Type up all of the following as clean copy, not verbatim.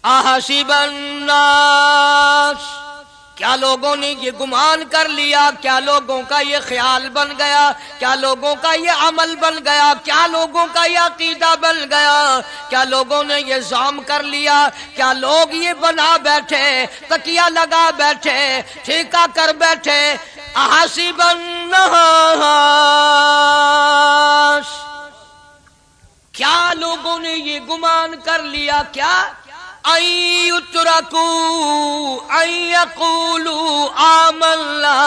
احسب الناس، کیا لوگوں نے یہ گمان کر لیا، کیا لوگوں کا یہ خیال بن گیا، کیا لوگوں کا یہ عمل بن گیا، کیا لوگوں کا یہ عقیدہ بن گیا، کیا لوگوں نے یہ زعم کر لیا، کیا لوگ یہ بنا بیٹھے، تکیہ لگا بیٹھے، ٹھیکہ کر بیٹھے، احسب الناس، کیا لوگوں نے یہ گمان کر لیا، کیا ان یترکوا ان یقولوا آمنا،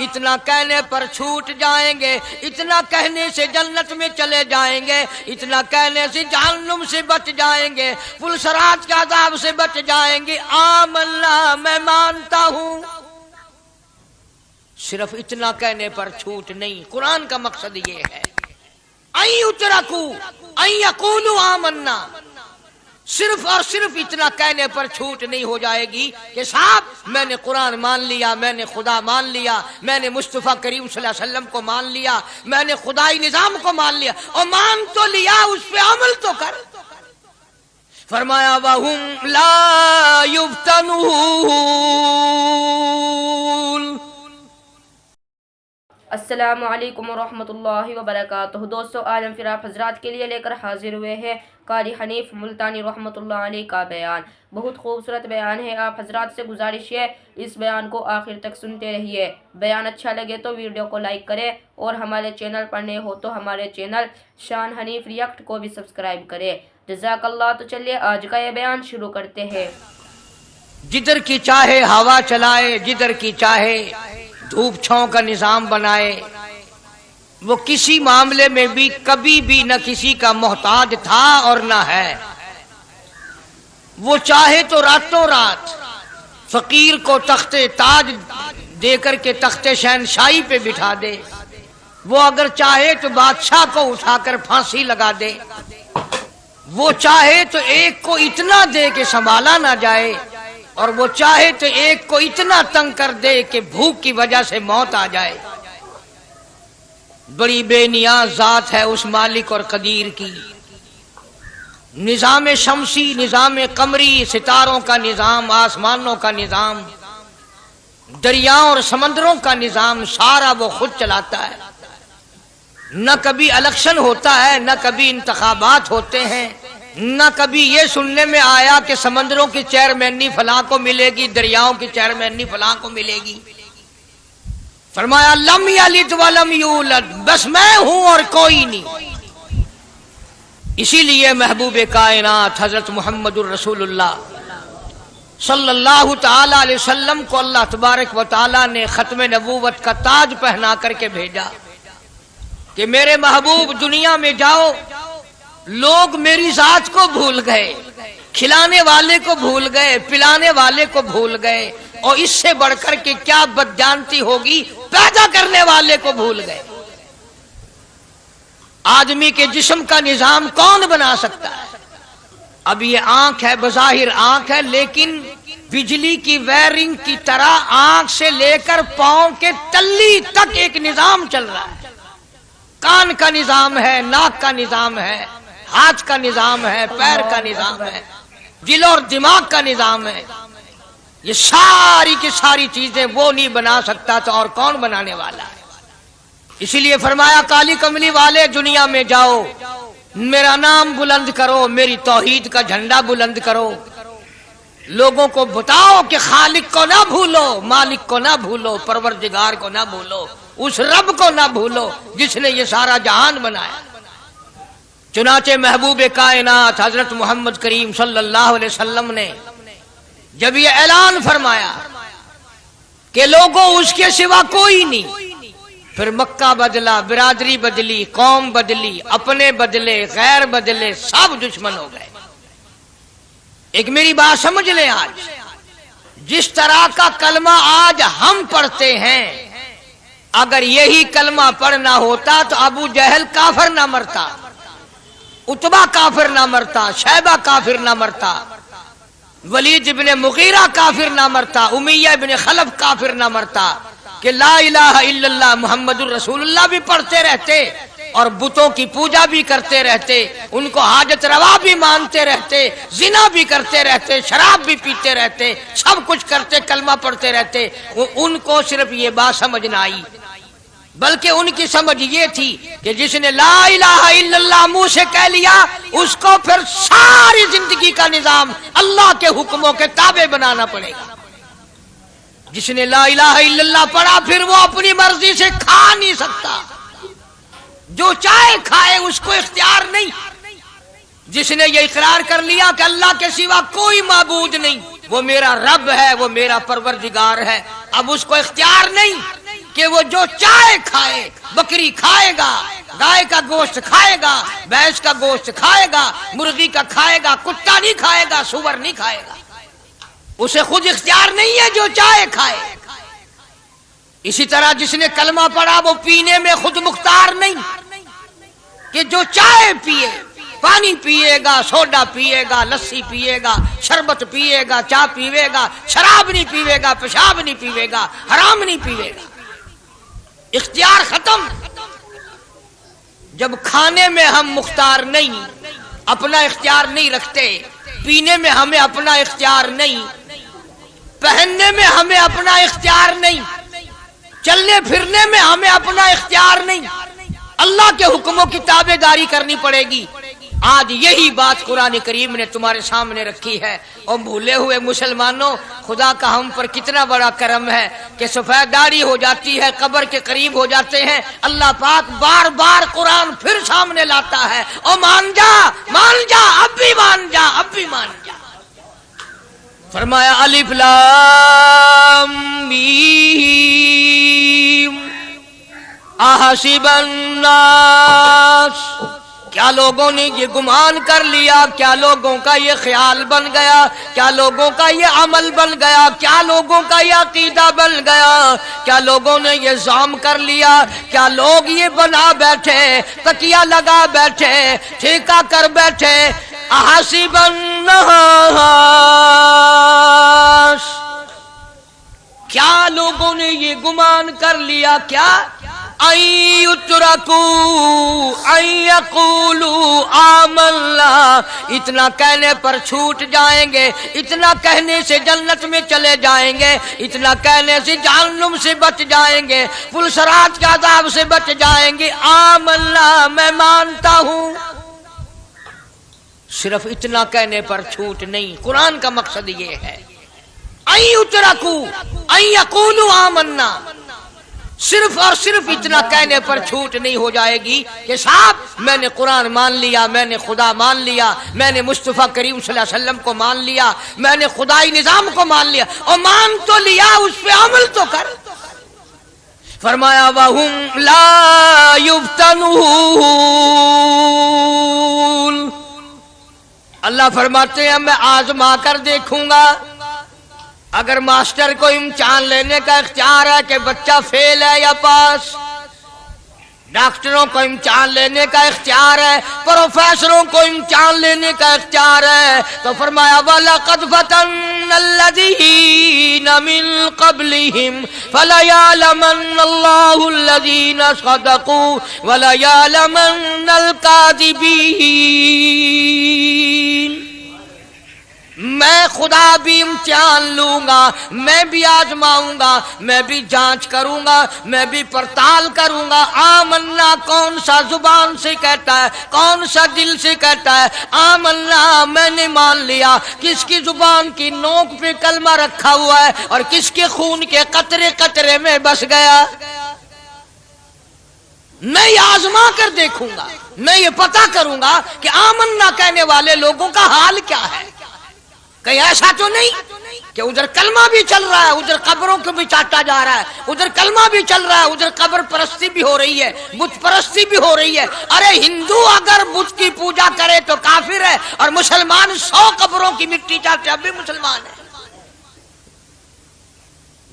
اتنا کہنے پر چھوٹ جائیں گے، اتنا کہنے سے جنت میں چلے جائیں گے، اتنا کہنے سے جہنم سے بچ جائیں گے، پلسرات کے عذاب سے بچ جائیں گے، آمنا میں مانتا ہوں۔ صرف اتنا کہنے پر چھوٹ نہیں، قرآن کا مقصد یہ ہے ان یترکوا ان یقولوا آمنا، صرف اور صرف اتنا کہنے پر چھوٹ نہیں ہو جائے گی کہ صاحب میں نے قرآن مان لیا، میں نے خدا مان لیا، میں نے مصطفیٰ کریم صلی اللہ علیہ وسلم کو مان لیا، میں نے خدائی نظام کو مان لیا، اور مان تو لیا، اس پہ عمل تو کر۔ فرمایا وَهُمْ لَا يُفْتَنُونَ۔ السلام علیکم ورحمۃ اللہ وبرکاتہ۔ دوستو، آج ہم پھر آپ حضرات کے لیے لے کر حاضر ہوئے ہیں قاری حنیف ملتانی رحمۃ اللہ علیہ کا بیان۔ بہت خوبصورت بیان ہے، آپ حضرات سے گزارش ہے اس بیان کو آخر تک سنتے رہیے۔ بیان اچھا لگے تو ویڈیو کو لائک کریں، اور ہمارے چینل پر نئے ہو تو ہمارے چینل شان حنیف ریئیکٹ کو بھی سبسکرائب کریں، جزاک اللہ۔ تو چلیے آج کا یہ بیان شروع کرتے ہیں۔ جدھر کی چاہے ہوا چلائے، جدھر کی چاہے دھوپ چھاؤں کا نظام بنائے، وہ کسی معاملے میں بھی کبھی بھی نہ کسی کا محتاج تھا اور نہ ہے۔ وہ چاہے تو راتوں رات فقیر کو تخت تاج دے کر کے تخت شہنشاہی پہ بٹھا دے، وہ اگر چاہے تو بادشاہ کو اٹھا کر پھانسی لگا دے، وہ چاہے تو ایک کو اتنا دے کہ سنبھالا نہ جائے، اور وہ چاہے تو ایک کو اتنا تنگ کر دے کہ بھوک کی وجہ سے موت آ جائے۔ بڑی بے نیاز ذات ہے اس مالک اور قدیر کی۔ نظام شمسی، نظام قمری، ستاروں کا نظام، آسمانوں کا نظام، دریاؤں اور سمندروں کا نظام، سارا وہ خود چلاتا ہے۔ نہ کبھی الیکشن ہوتا ہے، نہ کبھی انتخابات ہوتے ہیں، نہ کبھی یہ سننے میں آیا کہ سمندروں کی چیئرمینی فلاں کو ملے گی، دریاؤں کی چیئرمینی فلاں کو ملے گی۔ فرمایا لم یلد ولم یولد، بس میں ہوں اور کوئی نہیں۔ اسی لیے محبوب کائنات حضرت محمد الرسول اللہ صلی اللہ تعالی علیہ وسلم کو اللہ تبارک و تعالی نے ختم نبوت کا تاج پہنا کر کے بھیجا کہ میرے محبوب دنیا میں جاؤ، لوگ میری ذات کو بھول گئے، کھلانے والے کو بھول گئے، پلانے والے کو بھول گئے، اور اس سے بڑھ کر کے کیا بدجانتی ہوگی، پیدا کرنے والے کو بھول گئے۔ آدمی کے جسم کا نظام کون بنا سکتا ہے؟ اب یہ آنکھ ہے، بظاہر آنکھ ہے، لیکن بجلی کی وائرنگ کی طرح آنکھ سے لے کر پاؤں کے تلی تک ایک نظام چل رہا ہے۔ کان کا نظام ہے، ناک کا نظام ہے، ہاتھ کا نظام ہے، پیر کا نظام ہے، دل اور دماغ کا نظام ہے۔ یہ ساری کی ساری چیزیں وہ نہیں بنا سکتا تو اور کون بنانے والا ہے؟ اسی لیے فرمایا کالی کملی والے دنیا میں جاؤ، میرا نام بلند کرو، میری توحید کا جھنڈا بلند کرو، لوگوں کو بتاؤ کہ خالق کو نہ بھولو، مالک کو نہ بھولو، پروردگار کو نہ بھولو، اس رب کو نہ بھولو جس نے یہ سارا جہان بنایا۔ چنانچہ محبوب کائنات حضرت محمد کریم صلی اللہ علیہ وسلم نے جب یہ اعلان فرمایا کہ لوگوں اس کے سوا کوئی نہیں، پھر مکہ بدلا، برادری بدلی، قوم بدلی، اپنے بدلے، غیر بدلے، سب دشمن ہو گئے۔ ایک میری بات سمجھ لیں، آج جس طرح کا کلمہ آج ہم پڑھتے ہیں، اگر یہی کلمہ پڑھنا ہوتا تو ابو جہل کافر نہ مرتا، عتبہ کافر نہ مرتا، شیبہ کافر نہ مرتا، ولید ابن مغیرہ کافر نہ مرتا، امیہ ابن خلف کافر نہ مرتا، کہ لا الہ الا اللہ محمد الرسول اللہ بھی پڑھتے رہتے اور بتوں کی پوجا بھی کرتے رہتے، ان کو حاجت روا بھی مانتے رہتے، زنا بھی کرتے رہتے، شراب بھی پیتے رہتے، سب کچھ کرتے، کلمہ پڑھتے رہتے، ان کو صرف یہ بات سمجھ نہ آئی، بلکہ ان کی سمجھ یہ تھی کہ جس نے لا الہ الا اللہ منہ سے کہہ لیا اس کو پھر ساری زندگی کا نظام اللہ کے حکموں کے تابع بنانا پڑے گا۔ جس نے لا الہ الا اللہ پڑھا پھر وہ اپنی مرضی سے کھا نہیں سکتا، جو چاہے کھائے، اس کو اختیار نہیں۔ جس نے یہ اقرار کر لیا کہ اللہ کے سوا کوئی معبود نہیں، وہ میرا رب ہے، وہ میرا پروردگار ہے، اب اس کو اختیار نہیں کہ وہ جو چاہے کھائے، بکری کھائے گا، گائے کا گوشت کھائے گا، بھینس کا گوشت کھائے گا، مرغی کا کھائے گا، کتا نہیں کھائے گا، سور نہیں کھائے گا، اسے خود اختیار نہیں ہے، جو چاہے کھائے۔ اسی طرح جس نے کلمہ پڑھا وہ پینے میں خود مختار نہیں کہ جو چاہے پیے، پانی پیے گا، سوڈا پیے گا، لسی پیے گا، شربت پیے گا، چائے پیے گا، شراب نہیں پیے گا، پیشاب نہیں پیے گا، حرام نہیں پیے گا، اختیار ختم۔ جب کھانے میں ہم مختار نہیں، اپنا اختیار نہیں رکھتے، پینے میں ہمیں اپنا اختیار نہیں، پہننے میں ہمیں اپنا اختیار نہیں، چلنے پھرنے میں ہمیں اپنا اختیار نہیں، اللہ کے حکموں کی تابع داری کرنی پڑے گی۔ آج یہی بات قرآن کریم نے تمہارے سامنے رکھی ہے۔ اور بھولے ہوئے مسلمانوں، خدا کا ہم پر کتنا بڑا کرم ہے کہ سفید داڑھی ہو جاتی ہے، قبر کے قریب ہو جاتے ہیں، اللہ پاک بار بار قرآن پھر سامنے لاتا ہے، اور مان جا، مان جا، اب بھی مان جا، اب بھی مان جا۔ فرمایا الف لام میم احسب الناس، کیا لوگوں نے یہ گمان کر لیا، کیا لوگوں کا یہ خیال بن گیا، کیا لوگوں کا یہ عمل بن گیا، کیا لوگوں کا یہ عقیدہ بن گیا، کیا لوگوں نے یہ ظام کر لیا، کیا لوگ یہ بنا بیٹھے، تکیہ لگا بیٹھے، ٹھیکہ کر بیٹھے، احسب الناس، کیا لوگوں نے یہ گمان کر لیا، کیا ان یترکوا ان یقولوا آمنا، اتنا کہنے پر چھوٹ جائیں گے، اتنا کہنے سے جنت میں چلے جائیں گے، اتنا کہنے سے جہنم سے بچ جائیں گے، پلسرات کے عذاب سے بچ جائیں گے، آمنا میں مانتا ہوں۔ صرف اتنا کہنے پر چھوٹ نہیں، قرآن کا مقصد یہ ہے ان یترکوا ان یقولوا آمنا، صرف اور صرف اتنا کہنے پر چھوٹ نہیں ہو جائے گی کہ صاحب میں نے قرآن مان لیا، میں نے خدا مان لیا، میں نے مصطفیٰ کریم صلی اللہ علیہ وسلم کو مان لیا، میں نے خدائی نظام کو مان لیا، اور مان تو لیا، اس پہ عمل تو کر۔ فرمایا وَهُمْ لَا يُفْتَنُونَ، اللہ فرماتے ہیں میں آزما کر دیکھوں گا۔ اگر ماسٹر کو امتحان لینے کا اختیار ہے کہ بچہ فیل ہے یا پاس، ڈاکٹروں کو امتحان لینے کا اختیار ہے، پروفیسروں کو امتحان لینے کا اختیار ہے، تو فرمایا وَلَقَدْ فَتَنَّا الَّذِينَ مِن قَبْلِهِمْ فَلَيَعْلَمَنَّ اللَّهُ الَّذِينَ صَدَقُوا وَلَيَعْلَمَنَّ الْكَاذِبِينَ۔ میں خدا بھی امتحان لوں گا، میں بھی آزماؤں گا، میں بھی جانچ کروں گا، میں بھی پڑتال کروں گا۔ آمنا کون سا زبان سے کہتا ہے، کون سا دل سے کہتا ہے آمنا میں نے مان لیا، کس کی زبان کی نوک پہ کلمہ رکھا ہوا ہے اور کس کے خون کے قطرے قطرے میں بس گیا۔ میں یہ آزما کر دیکھوں گا، میں یہ پتہ کروں گا کہ آمنا کہنے والے لوگوں کا حال کیا ہے۔ کہیں ایسا تو نہیں کہ ادھر کلمہ بھی چل رہا ہے، ادھر قبروں کو بھی چاٹا جا رہا ہے، ادھر کلمہ بھی چل رہا ہے، ادھر قبر پرستی بھی ہو رہی ہے، بت پرستی بھی ہو رہی ہے۔ ارے ہندو اگر بت کی پوجا کرے تو کافر ہے، اور مسلمان 100 قبروں کی مٹی چاٹے اب بھی مسلمان ہے۔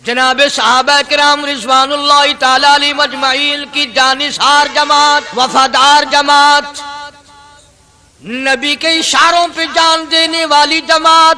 جناب صحابہ کرام رضوان اللہ تعالی علیہم اجمعین کی جانثار جماعت، وفادار جماعت، نبی کے اشاروں پہ جان دینے والی جماعت،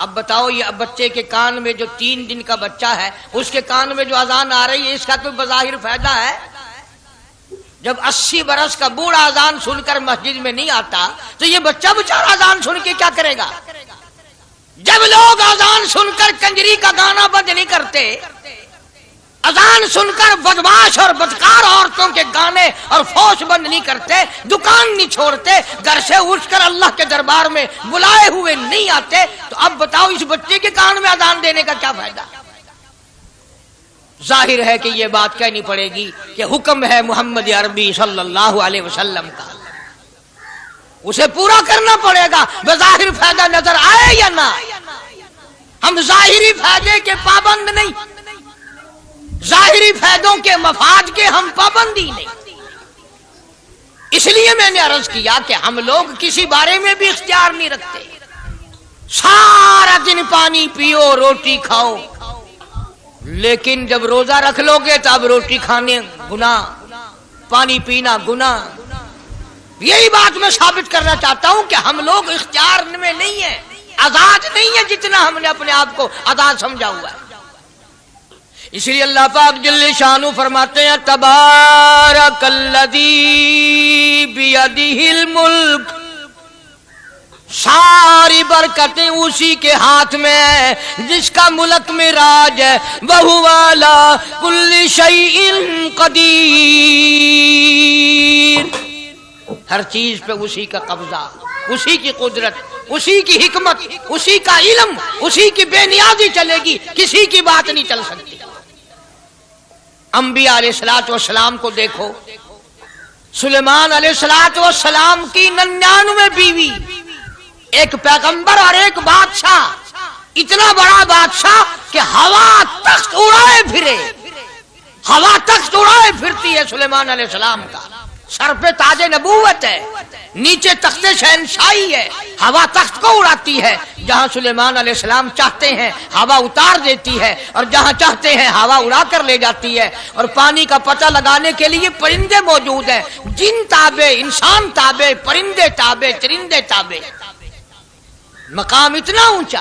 اب بتاؤ یہ بچے کے کان میں جو 3 دن کا بچہ ہے اس کے کان میں جو اذان آ رہی ہے اس کا کوئی بظاہر فائدہ ہے؟ جب 80 برس کا بوڑھا اذان سن کر مسجد میں نہیں آتا تو یہ بچہ بیچارہ اذان سن کے کیا کرے گا؟ جب لوگ اذان سن کر کنجری کا گانا بند نہیں کرتے، اذان سن کر بدماش اور بدکار عورتوں کے گانے اور فوش بند نہیں کرتے، دکان نہیں چھوڑتے، گھر سے اٹھ کر اللہ کے دربار میں بلائے ہوئے نہیں آتے، تو اب بتاؤ اس بچے کے کان میں اذان دینے کا کیا فائدہ؟ ظاہر ہے کہ یہ بات کہنی پڑے گی کہ حکم ہے محمد عربی صلی اللہ علیہ وسلم کا، اسے پورا کرنا پڑے گا، بظاہر فائدہ نظر آئے یا نہ آئے۔ ہم ظاہری فائدے کے پابند نہیں، ظاہری فائدوں کے مفاد کے ہم پابندی نہیں۔ اس لیے میں نے عرض کیا کہ ہم لوگ کسی بارے میں بھی اختیار نہیں رکھتے، سارا دن پانی پیو روٹی کھاؤ، لیکن جب روزہ رکھ لو گے تو اب روٹی کھانے گناہ، پانی پینا گناہ۔ یہی بات میں ثابت کرنا چاہتا ہوں کہ ہم لوگ اختیار میں نہیں ہیں، آزاد نہیں ہے جتنا ہم نے اپنے آپ کو آزاد سمجھا ہوا ہے۔ اس لیے اللہ پاک جل شانہ فرماتے ہیں تبارک الذی بیدہ الملک، ساری برکتیں اسی کے ہاتھ میں ہیں جس کا ملک میں راج ہے، وَهُوَ عَلَىٰ كُلِّ شَيْءٍ قدیر، ہر چیز پہ اسی کا قبضہ، اسی کی قدرت، اسی کی حکمت، اسی کا علم، اسی کی بے نیازی چلے گی، کسی کی بات نہیں چل سکتی۔ انبیاء علیہ السلام کو دیکھو، سلیمان علیہ السلام کی 99 بیوی، ایک پیغمبر اور ایک بادشاہ، اتنا بڑا بادشاہ کہ ہوا تخت اڑائے پھرے، ہوا تخت اڑائے پھرتی ہے سلیمان علیہ السلام کا، سر پہ تاج نبوت ہے، نیچے تخت شہنشاہی ہے، ہوا تخت کو اڑاتی ہے، جہاں سلیمان علیہ السلام چاہتے ہیں ہوا اتار دیتی ہے، اور جہاں چاہتے ہیں ہوا اڑا کر لے جاتی ہے، اور پانی کا پتہ لگانے کے لیے پرندے موجود ہیں، جن تابع، انسان تابع، پرندے تابع، چرندے تابع۔ مقام اتنا اونچا،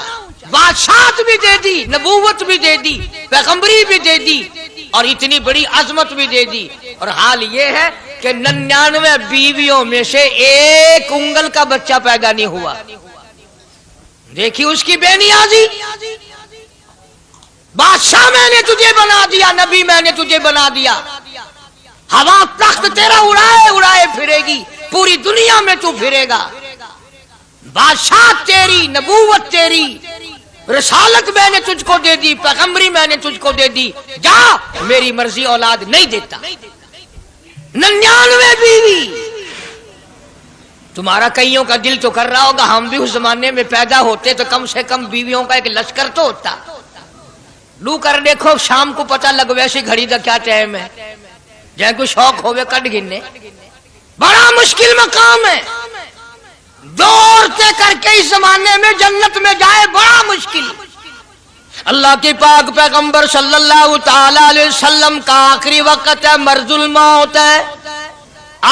بادشاہت بھی دے دی، نبوت بھی دے دی، پیغمبری بھی دے دی، اور اتنی بڑی عظمت بھی دے دی، اور حال یہ ہے کہ 99 بیویوں میں سے ایک انگل کا بچہ پیدا نہیں ہوا۔ دیکھی اس کی بے نیازی، بادشاہ میں نے تجھے بنا دیا، نبی میں نے تجھے بنا دیا، ہوا تخت تیرا اڑائے اڑائے پھرے گی، پوری دنیا میں تو پھرے گا، بادشاہ تیری، نبوت تیری، رسالت میں نے تجھ کو دے دی، پیغمبری میں نے تجھ کو دے دی، جا میری مرضی اولاد نہیں دیتا۔ 99 بیوی، تمہارا کئیوں کا دل تو کر رہا ہوگا ہم بھی اس زمانے میں پیدا ہوتے تو کم سے کم بیویوں کا ایک لشکر تو ہوتا۔ لو کر دیکھو شام کو پتہ لگ ویسی گھڑی کا کیا ٹائم ہے، جہاں کوئی شوق ہوئے کٹ گننے، بڑا مشکل مقام ہے، دو عورتیں کر کے اس زمانے میں جنت میں جائے بڑا مشکل۔ اللہ کے پاک پیغمبر صلی اللہ تعالی علیہ وسلم کا آخری وقت ہے، مرض الموت ہے،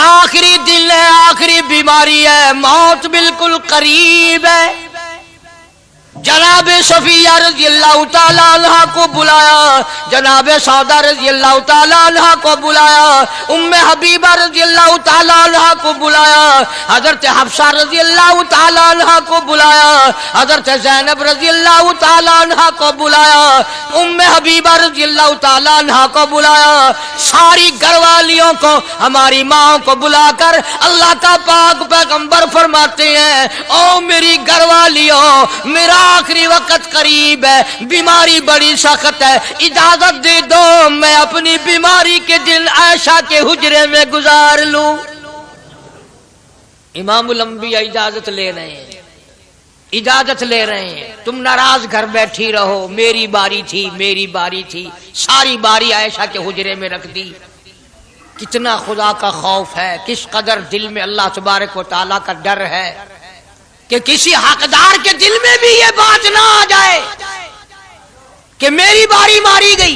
آخری دن ہے، آخری بیماری ہے، موت بالکل قریب ہے۔ جناب صفیہ رضی اللہ تعالیٰ عنہ کو بلایا، جناب سودا رضی اللہ تعالیٰ عنہ کو بلایا، ام حبیبہ رضی اللہ تعالیٰ عنہ کو بلایا، حضرت حفصہ رضی اللہ تعالیٰ عنہ کو بلایا، حضرت زینب رضی اللہ تعالیٰ عنہ کو بلایا، ام حبیبہ رضی اللہ تعالیٰ عنہ کو بلایا، ساری گھر والیوں کو، ہماری ماں کو بلا کر اللہ کا پاک پیغمبر فرماتے ہیں، او میری گھر والیوں، میرا آخری وقت قریب ہے، بیماری بڑی سخت ہے، اجازت دے دو میں اپنی بیماری کے دن عائشہ کے حجرے میں گزار لوں۔ امام الانبیاء اجازت لے رہے ہیں، اجازت لے رہے ہیں، تم ناراض گھر بیٹھی رہو، میری باری تھی، میری باری تھی، ساری باری عائشہ کے حجرے میں رکھ دی۔ کتنا خدا کا خوف ہے، کس قدر دل میں اللہ تبارک و تعالیٰ کا ڈر ہے کہ کسی حقدار کے دل میں بھی یہ بات نہ آ جائے کہ میری باری ماری گئی۔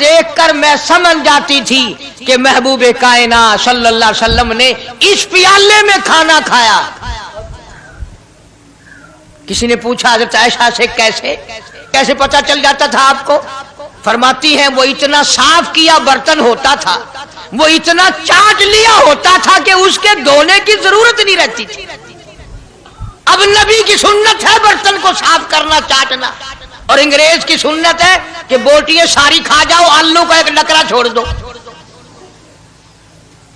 دیکھ کر میں سمجھ جاتی تھی کہ محبوب کائنات صلی اللہ علیہ وسلم نے اس پیالے میں کھانا کھایا۔ کسی نے پوچھا حضرت عائشہ سے کیسے پتہ چل جاتا تھا آپ کو؟ فرماتی ہیں وہ اتنا صاف کیا برتن ہوتا تھا، وہ اتنا چاٹ لیا ہوتا تھا کہ اس کے دھونے کی ضرورت نہیں رہتی تھی۔ اب نبی کی سنت ہے برتن کو صاف کرنا، چاٹنا، اور انگریز کی سنت ہے کہ بوٹیاں ساری کھا جاؤ، آلو کا ایک نکرا چھوڑ دو۔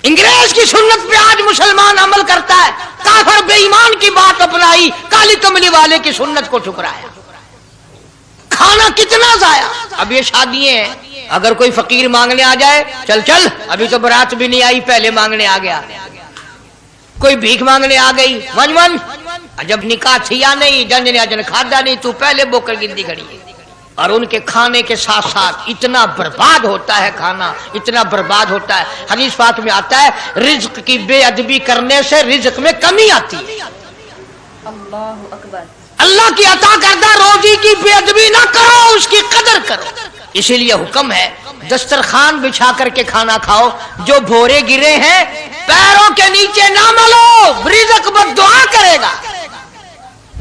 انگریز کی سنت پہ آج مسلمان عمل کرتا ہے، کافر بے ایمان کی بات اپنائی، کالی کملی والے کی سنت کو ٹھکرایا۔ کھانا کتنا ضائع۔ اب یہ شادیاں ہیں، اگر کوئی فقیر مانگنے آ جائے، چل ابھی تو برات بھی نہیں آئی پہلے مانگنے آ گیا، کوئی بھیک مانگنے آ گئی، ون جب نکاح تھیا نہیں، جن کھادا نہیں، تو پہلے بوکر گندی کھڑی ہے۔ اور ان کے کھانے کے ساتھ ساتھ اتنا برباد ہوتا ہے کھانا، اتنا برباد ہوتا ہے۔ حدیث پاک میں آتا ہے رزق کی بے ادبی کرنے سے رزق میں کمی آتی ہے۔ اللہ اکبر۔ اللہ کی عطا کردہ روزی کی بے ادبی نہ کرو، اس کی قدر کرو۔ اسی لیے حکم ہے دسترخوان بچھا کر کے کھانا کھاؤ، جو بھورے گرے ہیں پیروں کے نیچے نہ ملو، رزق بد دعا کرے گا،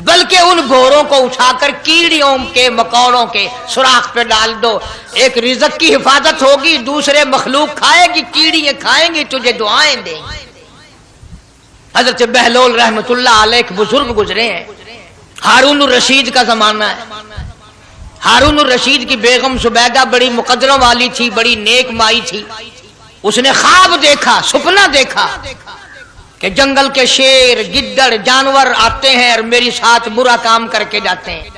بلکہ ان بھوروں کو اٹھا کر کیڑیوں کے مکوڑوں کے سوراخ پہ ڈال دو۔ ایک رزق کی حفاظت ہوگی، دوسرے مخلوق کھائے گی، کیڑیاں کھائیں گی، تجھے دعائیں دیں گی۔ حضرت بہلول رحمت اللہ علیہ ایک بزرگ گزرے ہیں، ہارون الرشید کا زمانہ ہے۔ ہارون الرشید کی بیگم زبیدہ بڑی مقدروں والی تھی، بڑی نیک مائی تھی۔ اس نے خواب دیکھا، سپنا دیکھا کہ جنگل کے شیر، گدڑ، جانور آتے ہیں اور میری ساتھ برا کام کر کے جاتے ہیں۔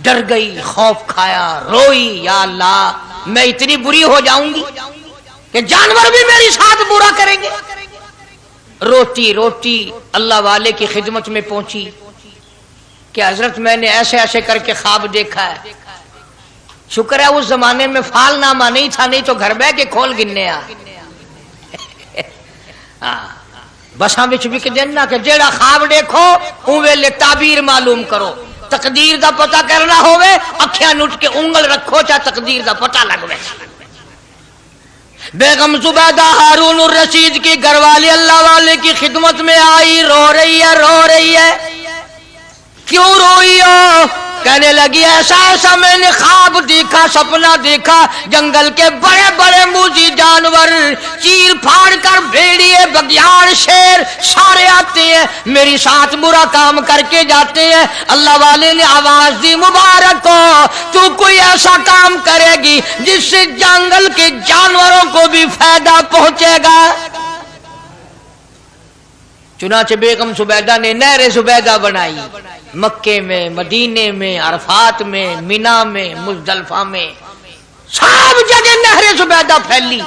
ڈر گئی، خوف کھایا، روئی، یا اللہ میں اتنی بری ہو جاؤں گی کہ جانور بھی میری ساتھ برا کریں گے۔ روتی اللہ والے کی خدمت میں پہنچی کہ حضرت میں نے ایسے کر کے خواب دیکھا ہے۔ شکر ہے اس زمانے میں فال نامہ نہیں تھا، نہیں تو گھر بہ کے کھول گننے آ بساں وچ وک دینا کہ جیڑا خواب دیکھو اون ویلے تعبیر معلوم کرو۔ تقدیر دا پتہ کرنا ہوئے اکھیاں نٹ کے انگل رکھو، چاہے تقدیر دا پتہ لگوے۔ بیگم زبیدہ ہارون الرشید کی گھر والی اللہ والے کی خدمت میں آئی، رو رہی ہے۔ کیوں روئی ہو؟ کہنے لگی ایسا میں نے خواب دیکھا، سپنا دیکھا، جنگل کے بڑے بڑے موذی جانور چیر پھاڑ کر بھیڑیے، بگیاڑ، شیر سارے آتے ہیں، میری ساتھ برا کام کر کے جاتے ہیں۔ اللہ والے نے آواز دی مبارک ہو، تو کوئی ایسا کام کرے گی جس سے جنگل کے جانوروں کو بھی فائدہ پہنچے گا۔ چنانچہ بیگم زبیدہ نے نہر زبیدہ بنائی، مکے میں، مدینے میں، عرفات میں، مینا میں، مزدلفہ میں، سب جگہ نہر زبیدہ پھیلی۔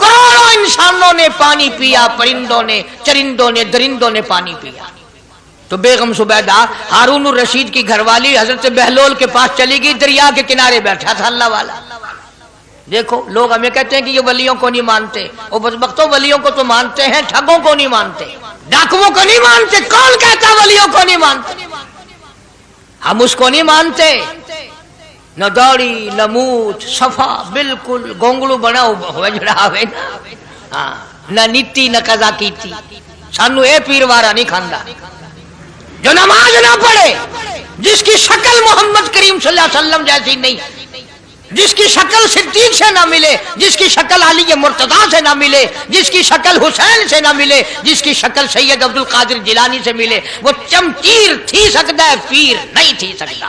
کروڑوں انسانوں نے پانی پیا، پرندوں نے، چرندوں نے، درندوں نے پانی پیا۔ تو بیگم زبیدہ ہارون الرشید کی گھر والی حضرت بہلول کے پاس چلی گئی، دریا کے کنارے بیٹھا تھا اللہ والا۔ دیکھو لوگ ہمیں کہتے ہیں کہ یہ ولیوں کو نہیں مانتے، وہ بدبختوں ولیوں کو تو مانتے ہیں، ٹھگوں کو نہیں مانتے، ڈاکوؤں کو نہیں مانتے۔ کون کہتا ولیوں کو نہیں مانتے؟ ہم اس کو نہیں مانتے، نہ داڑھی نہ مونچھ، صفا بالکل گونگلو بنا ہوا جڑا ہوئے نا، نہ نیتی نہ قضا کیتی، سانو اے پیروارا نہیں کھاندا۔ جو نماز نہ پڑھے، جس کی شکل محمد کریم صلی اللہ علیہ وسلم جیسی نہیں، جس کی شکل صدیق سے نہ ملے، جس کی شکل علی مرتضیٰ سے نہ ملے، جس کی شکل حسین سے نہ ملے، جس کی شکل سید عبد القادر جیلانی سے ملے، وہ چمچیر تھی سکتا ہے، پیر نہیں تھی سکتا،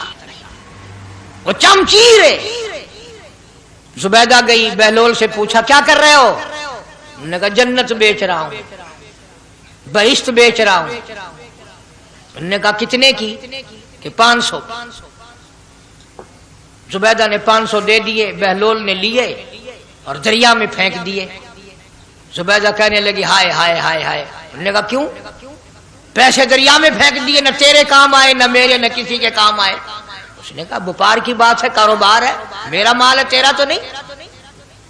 وہ چمچیر ہے۔ زبیدہ گئی، بہلول سے پوچھا کیا کر رہے ہو؟ انہوں نے کہا جنت بیچ رہا ہوں، بہشت بیچ رہا ہوں۔ انہوں نے کہا کتنے کی؟ کہ 500۔ زبیدہ نے 500 دے دیے، بہلول نے لیے اور دریا میں پھینک دیے۔ زبیدہ کہنے لگی ہائے ہائے ہائے ہائے۔ انہوں نے کہا کیوں؟ پیسے دریا میں پھینک دیے، نہ تیرے کام آئے، نہ میرے، نہ کسی کے کام آئے۔ اس نے کہا وپار کی بات ہے، کاروبار ہے، میرا مال ہے، تیرا تو نہیں۔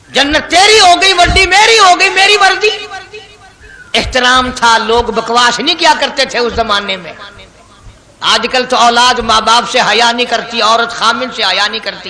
جنت تیری ہو گئی، وڈی میری ہو گئی، میری وردی۔ احترام تھا، لوگ بکواس نہیں کیا کرتے تھے اس زمانے میں۔ آج کل تو اولاد ماں باپ سے حیا نہیں کرتی، عورت خامن سے حیا نہیں کرتی۔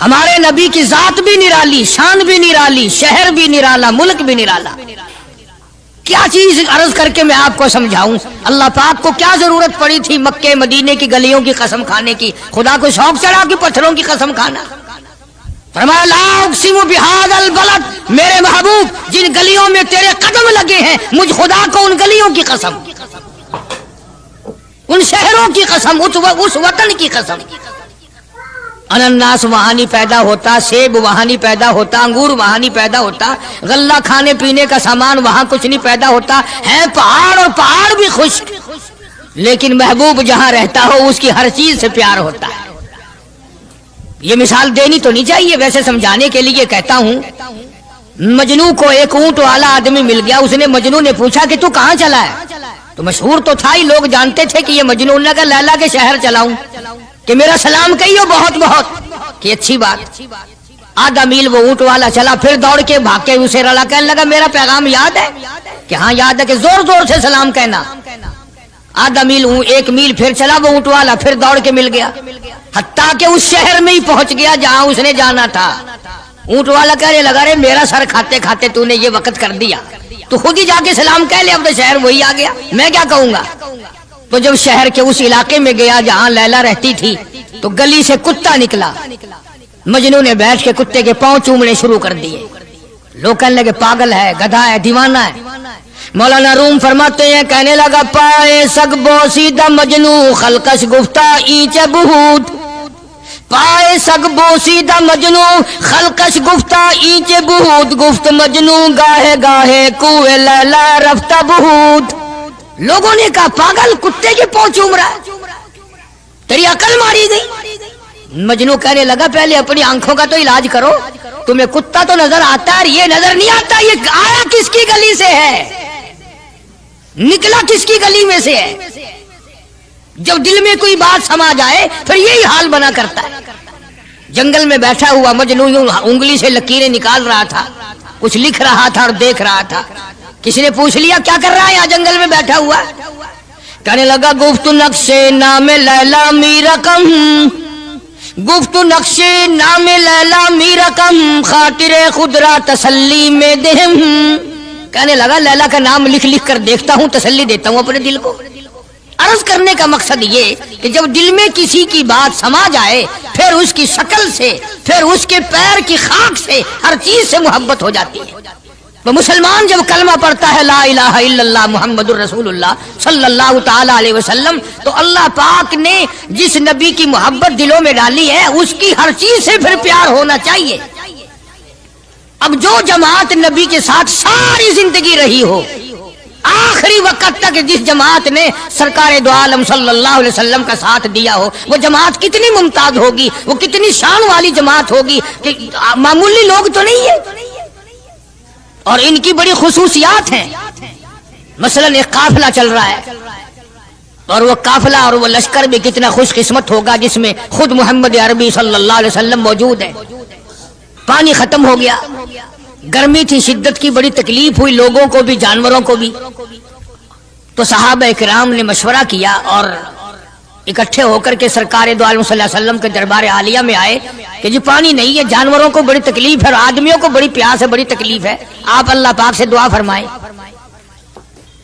ہمارے نبی کی ذات بھی نرالی، شان بھی نرالی، شہر بھی نرالا، ملک بھی نرالا. کیا چیز عرض کر کے میں آپ کو سمجھاؤں. اللہ پاک کو کیا ضرورت پڑی تھی مکے مدینے کی گلیوں کی قسم کھانے کی؟ خدا کو شوق چڑھا کہ پتھروں کی قسم کھانا. فرمایا لا اقسم بہذا البلد، میرے محبوب جن گلیوں میں تیرے قدم لگے ہیں مجھ خدا کو ان گلیوں کی قسم، ان شہروں کی قسم، اس وطن کی قسم. انناس وہاں نہیں پیدا ہوتا، سیب وہاں نہیں پیدا ہوتا، انگور وہاں نہیں پیدا ہوتا، غلہ کھانے پینے کا سامان وہاں کچھ نہیں پیدا ہوتا ہے. پہاڑ اور پہاڑ بھی خشک، لیکن محبوب جہاں رہتا ہو اس کی ہر چیز سے پیار ہوتا ہے. یہ مثال دینی تو نہیں چاہیے، ویسے سمجھانے کے لیے کہتا ہوں. مجنو کو ایک اونٹ والا آدمی مل گیا. اس نے مجنو نے پوچھا کہ تو کہاں چلا ہے؟ تو مشہور تو تھا ہی، لوگ جانتے تھے کہ یہ مجنو. نے کہا لیلا کے شہر چلاؤں کہ میرا سلام کہیو بہت بہت، کہ اچھی بات. آدھا میل وہ اونٹ والا چلا، پھر دوڑ کے بھاگ کے اسے رلا، کہنے لگا میرا پیغام یاد ہے؟ کہ ہاں یاد ہے. کہ زور زور سے سلام کہنا. آدھا میل، ایک میل پھر چلا وہ اونٹ والا، پھر دوڑ کے مل گیا، حتیٰ کہ اس شہر میں ہی پہنچ گیا جہاں اس نے جانا تھا. اونٹ والا کہنے لگا رے میرا سر کھاتے کھاتے تو نے یہ وقت کر دیا، تو خود ہی جا کے سلام کہہ لے، اب تو شہر وہی آ گیا، میں کیا کہوں گا. تو جب شہر کے اس علاقے میں گیا جہاں لیلا رہتی تھی تو گلی سے کتا نکلا. مجنو نے بیٹھ کے کتے کے پاؤں چومنے شروع کر دیے. لوگ کہنے لگے پاگل ہے، گدھا ہے، دیوانہ ہے. مولانا روم فرماتے ہیں کہنے لگا پائے سگ بوسیدہ مجنو خلقش گفتہ اینچ بہود. پائے سگ بوسیدہ مجنو خلقش گفتہ اینچ بہود. گفت مجنو گاہے گاہے کوئے لیلا رفتہ بہود. لوگوں نے کہا پاگل، کتے کے پاؤں چوم رہا ہے، تیری عقل ماری گئی. مجنو کہنے لگا پہلے اپنی آنکھوں کا تو علاج کرو. تمہیں کتا تو نظر آتا ہے، یہ نظر نہیں آتا. یہ آیا کس کی گلی سے ہے، نکلا کس کی گلی میں سے ہے؟ جب دل میں کوئی بات سما جائے پھر یہی حال بنا کرتا ہے. جنگل میں بیٹھا ہوا مجنو یوں انگلی سے لکیریں نکال رہا تھا، کچھ لکھ رہا تھا اور دیکھ رہا تھا. کسی نے پوچھ لیا کیا کر رہا ہے یہاں جنگل میں بیٹھا ہوا؟ کہنے لگا گفت نقش نام لیلا می رقم، گفت نقش نام لیلا می رقم، خاطر خود را تسلی میں دہم. کہنے لگا لیلا کا نام لکھ لکھ کر دیکھتا ہوں، تسلی دیتا ہوں اپنے دل کو. عرض کرنے کا مقصد یہ کہ جب دل میں کسی کی بات سما جائے پھر اس کی شکل سے، پھر اس کے پیر کی خاک سے، ہر چیز سے محبت ہو جاتی ہے. تو مسلمان جب کلمہ پڑھتا ہے لا الہ الا اللہ محمد الرسول اللہ صلی اللہ تعالی علیہ وسلم، تو اللہ پاک نے جس نبی کی محبت دلوں میں ڈالی ہے اس کی ہر چیز سے پھر پیار ہونا چاہیے. اب جو جماعت نبی کے ساتھ ساری زندگی رہی ہو، آخری وقت تک جس جماعت نے سرکار دو عالم صلی اللہ علیہ وسلم کا ساتھ دیا ہو، وہ جماعت کتنی ممتاز ہوگی، وہ کتنی شان والی جماعت ہوگی کہ معمولی لوگ تو نہیں ہے. اور ان کی بڑی خصوصیات ہیں. مثلا ایک قافلہ چل رہا ہے اور وہ قافلہ اور وہ لشکر بھی کتنا خوش قسمت ہوگا جس میں خود محمد عربی صلی اللہ علیہ وسلم موجود ہے. پانی ختم ہو گیا، گرمی تھی، شدت کی بڑی تکلیف ہوئی لوگوں کو بھی جانوروں کو بھی. تو صحابہ کرام نے مشورہ کیا اور اکٹھے ہو کر کے سرکار دو عالم صلی اللہ علیہ وسلم کے دربار عالیہ میں آئے کہ جی پانی نہیں ہے، جانوروں کو بڑی تکلیف ہے اور آدمیوں کو بڑی پیاس ہے، بڑی تکلیف ہے، آپ اللہ پاک سے دعا فرمائیں.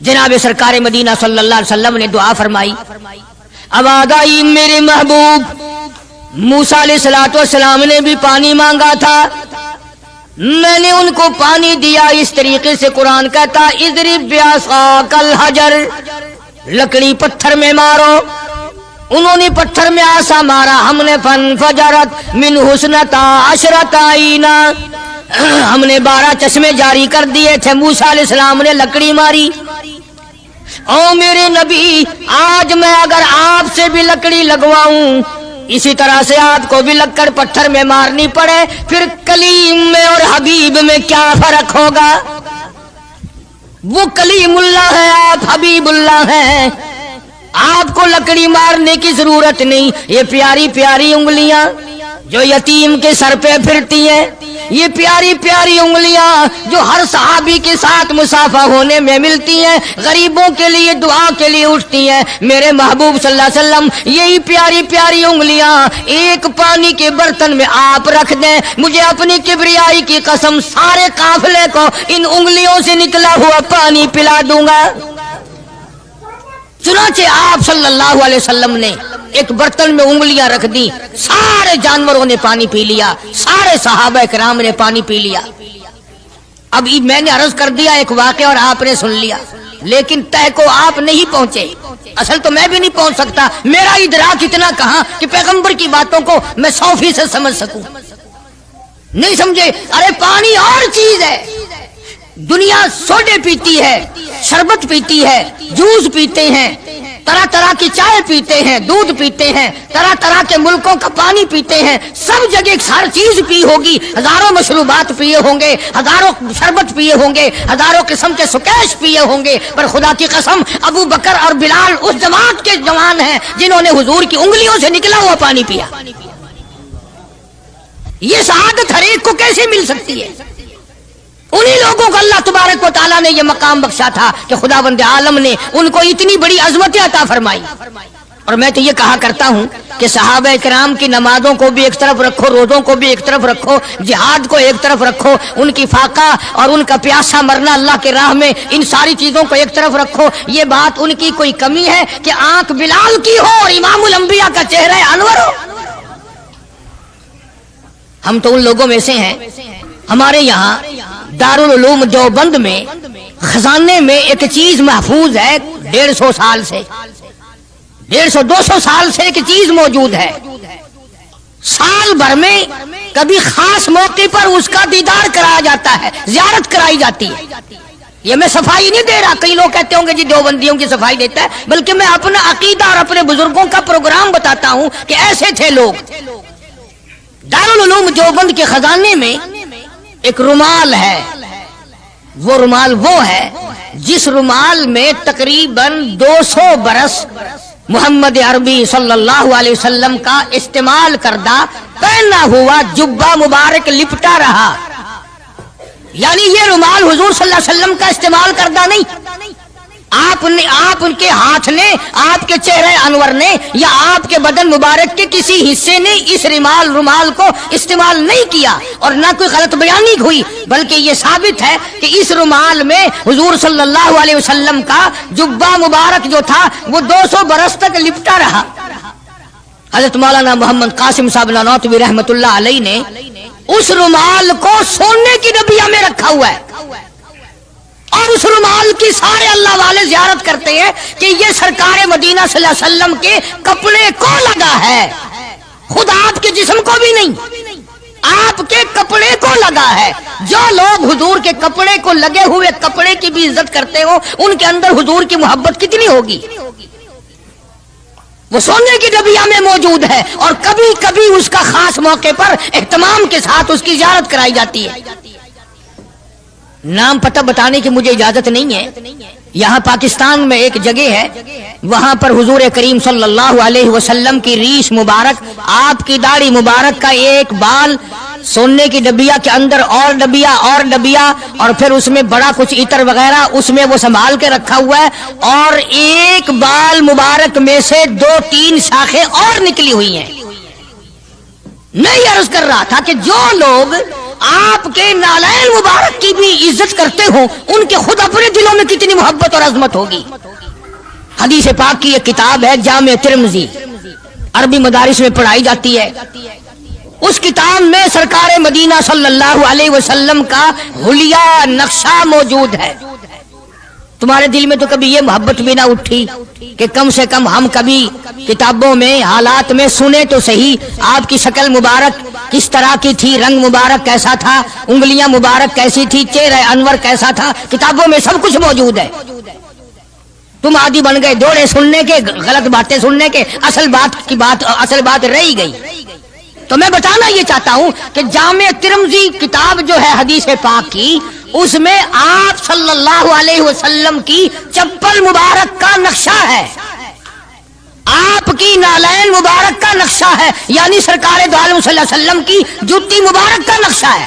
جناب سرکار مدینہ صلی اللہ علیہ وسلم نے دعا فرمائی. آواز آئی میرے محبوب موسیٰ علیہ السلام نے بھی پانی مانگا تھا، میں نے ان کو پانی دیا. اس طریقے سے قرآن کہتا اضرب بعصاک الحجر، لکڑی پتھر میں مارو. انہوں نے پتھر میں آسا مارا، ہم نے فانفجرت من حسنتا عشرت عینا، ہم نے 12 چشمے جاری کر دیے تھے. موسیٰ علیہ السلام نے لکڑی ماری. او میرے نبی، آج میں اگر آپ سے بھی لکڑی لگواؤں، اسی طرح سے آپ کو بھی لگ کر پتھر میں مارنی پڑے، پھر کلیم میں اور حبیب میں کیا فرق ہوگا؟ وہ کلیم اللہ ہے، آپ حبیب اللہ ہیں. آپ کو لکڑی مارنے کی ضرورت نہیں. یہ پیاری پیاری انگلیاں جو یتیم کے سر پہ پھرتی ہیں، یہ پیاری پیاری انگلیاں جو ہر صحابی کے ساتھ مسافہ ہونے میں ملتی ہیں، غریبوں کے لیے دعا کے لیے اٹھتی ہیں، میرے محبوب صلی اللہ علیہ وسلم یہی پیاری پیاری انگلیاں ایک پانی کے برتن میں آپ رکھ دیں، مجھے اپنی کبریائی کی قسم سارے قافلے کو ان انگلیوں سے نکلا ہوا پانی پلا دوں گا۔ چنانچہ آپ صلی اللہ علیہ وسلم نے ایک برتن میں انگلیاں رکھ دی، سارے جانوروں نے پانی پی لیا، سارے صحابہ کرام نے پانی پی لیا۔ اب میں نے عرض کر دیا ایک واقعہ اور آپ نے سن لیا، لیکن تہ کو آپ نہیں پہنچے، اصل تو میں بھی نہیں پہنچ سکتا، میرا ادراک اتنا کہاں کہ پیغمبر کی باتوں کو میں 100% سمجھ سکوں، نہیں سمجھے۔ ارے پانی اور چیز ہے، دنیا سوڈے پیتی ہے، شربت پیتی ہے، جوس پیتے ہیں، طرح طرح کی چائے پیتے ہیں، دودھ پیتے ہیں، طرح طرح کے ملکوں کا پانی پیتے ہیں، سب جگہ ہر چیز پی ہوگی، ہزاروں مشروبات پیے ہوں گے، ہزاروں شربت پیے ہوں گے، ہزاروں قسم کے سکیش پیے ہوں گے، پر خدا کی قسم ابو بکر اور بلال اس جماعت کے جوان ہیں جنہوں نے حضور کی انگلیوں سے نکلا ہوا پانی پیا۔ یہ سعادت ہر ایک کو کیسے مل سکتی ہے؟ انہی لوگوں کو اللہ تبارک و تعالیٰ نے یہ مقام بخشا تھا کہ خداوند عالم نے ان کو اتنی بڑی عظمت عطا فرمائی۔ اور میں تو یہ کہا کرتا ہوں کہ صحابہ کرام کی نمازوں کو بھی ایک طرف رکھو، روزوں کو بھی ایک طرف رکھو، جہاد کو ایک طرف رکھو، ان کی فاقہ اور ان کا پیاسا مرنا اللہ کے راہ میں، ان ساری چیزوں کو ایک طرف رکھو۔ یہ بات ان کی کوئی کمی ہے کہ آنکھ بلال کی ہو اور امام الانبیاء کا چہرہ انور ہو؟ ہم تو ان لوگوں میں سے ہیں، ہمارے یہاں دارالعلوم دیوبند میں خزانے میں ایک چیز محفوظ ہے، 150 سال سے، 150-200 سال سے ایک چیز موجود ہے، سال بھر میں کبھی خاص موقع پر اس کا دیدار کرایا جاتا ہے، زیارت کرائی جاتی ہے۔ یہ میں صفائی نہیں دے رہا، کئی لوگ کہتے ہوں گے جی دیوبندیوں کی صفائی دیتا ہے، بلکہ میں اپنا عقیدہ اور اپنے بزرگوں کا پروگرام بتاتا ہوں کہ ایسے تھے لوگ۔ دارالعلوم دیوبند کے خزانے میں ایک رومال ہے، وہ رومال وہ ہے جس رومال میں تقریباً 200 برس محمد عربی صلی اللہ علیہ وسلم کا استعمال کردہ پہنا ہوا جبہ مبارک لپٹا رہا، یعنی یہ رومال حضور صلی اللہ علیہ وسلم کا استعمال کردہ نہیں، آپ ان کے ہاتھ نے، آپ کے چہرے انور نے یا آپ کے بدن مبارک کے کسی حصے نے اس رومال کو استعمال نہیں کیا، اور نہ کوئی غلط بیانی ہوئی، بلکہ یہ ثابت ہے کہ اس رومال میں حضور صلی اللہ علیہ وسلم کا جبہ مبارک جو تھا وہ 200 برس تک لپٹا رہا۔ حضرت مولانا محمد قاسم صاحب نانوتوی رحمت اللہ علیہ نے اس رومال کو سونے کی ڈبیا میں رکھا ہوا ہے، اور اس رومال کی سارے اللہ والے زیارت کرتے ہیں کہ یہ سرکار مدینہ صلی اللہ علیہ وسلم کے کپڑے کو لگا ہے، خود آپ کے جسم کو بھی نہیں، آپ کے کپڑے کو لگا ہے۔ جو لوگ حضور کے کپڑے کو لگے ہوئے کپڑے کی بھی عزت کرتے ہو، ان کے اندر حضور کی محبت کتنی ہوگی؟ وہ سونے کی ڈبیا میں موجود ہے، اور کبھی کبھی اس کا خاص موقع پر اہتمام کے ساتھ اس کی زیارت کرائی جاتی ہے۔ نام پتہ بتانے کی مجھے اجازت نہیں ہے، یہاں پاکستان میں ایک جگہ ہے، وہاں پر حضور کریم صلی اللہ علیہ وسلم کی ریش مبارک، آپ کی داڑھی مبارک کا ایک بال سونے کی ڈبیا کے اندر اور ڈبیا اور پھر اس میں بڑا کچھ عطر وغیرہ اس میں وہ سنبھال کے رکھا ہوا ہے، اور ایک بال مبارک میں سے 2-3 شاخیں اور نکلی ہوئی ہیں۔ میں یہ عرض کر رہا تھا کہ جو لوگ آپ کے نالین مبارک کی بھی عزت کرتے ہوں، ان کے خود اپنے دلوں میں کتنی محبت اور عظمت ہوگی۔ حدیث پاک کی ایک کتاب ہے جامع ترمذی، عربی مدارس میں پڑھائی جاتی ہے، اس کتاب میں سرکار مدینہ صلی اللہ علیہ وسلم کا حلیہ نقشہ موجود ہے۔ تمہارے دل میں تو کبھی یہ محبت بھی نہ اٹھی کہ کم سے کم ہم کبھی کتابوں میں حالات میں سنے تو صحیح، آپ کی شکل مبارک کس طرح کی تھی، رنگ مبارک کیسا تھا، انگلیاں مبارک کیسی تھی، چہرہ انور کیسا تھا، کتابوں میں سب کچھ موجود ہے۔ تم عادی بن گئے دوڑے سننے کے، غلط باتیں سننے کے، اصل بات رہی گئی۔ تو میں بتانا یہ چاہتا ہوں کہ جامع ترمذی کتاب جو ہے حدیث پاک کی، اس میں آپ صلی اللہ علیہ وسلم کی چپل مبارک کا نقشہ ہے، آپ کی نالین مبارک کا نقشہ ہے، یعنی سرکار دو عالم صلی اللہ علیہ وسلم کی جوتی مبارک کا نقشہ ہے۔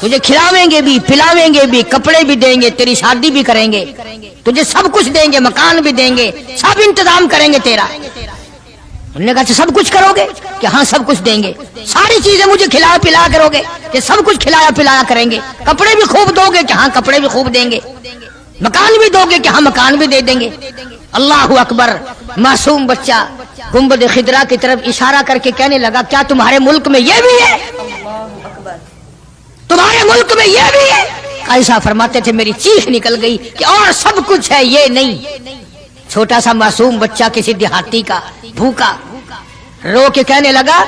تجھے کھلاویں گے بھی، پلاویں گے بھی، کپڑے بھی دیں گے، تیری شادی بھی کریں گے، تجھے سب کچھ دیں گے، مکان بھی دیں گے، سب انتظام کریں گے تیرا۔ انہوں نے کہا سب کچھ کرو گے کہ ہاں سب کچھ دیں گے، ساری چیزیں مجھے کھلا پلا کرو گے کہ سب کچھ کھلایا پلایا کریں گے، کپڑے بھی خوب دو گے کہ ہاں کپڑے بھی خوب دیں گے، مکان بھی دو گے کہ ہاں مکان بھی دے دیں گے۔ اللہ اکبر۔ معصوم بچہ گنبد خضرا کی طرف اشارہ کر کے کہنے لگا کیا تمہارے ملک میں یہ بھی ہے؟ تمہارے ملک میں یہ بھی ہے؟ ایسا فرماتے تھے میری چیخ نکل گئی کہ اور سب کچھ ہے یہ نہیں۔ چھوٹا سا معصوم بچہ کسی دیہاتی کا بھوکا رو کے کہنے لگا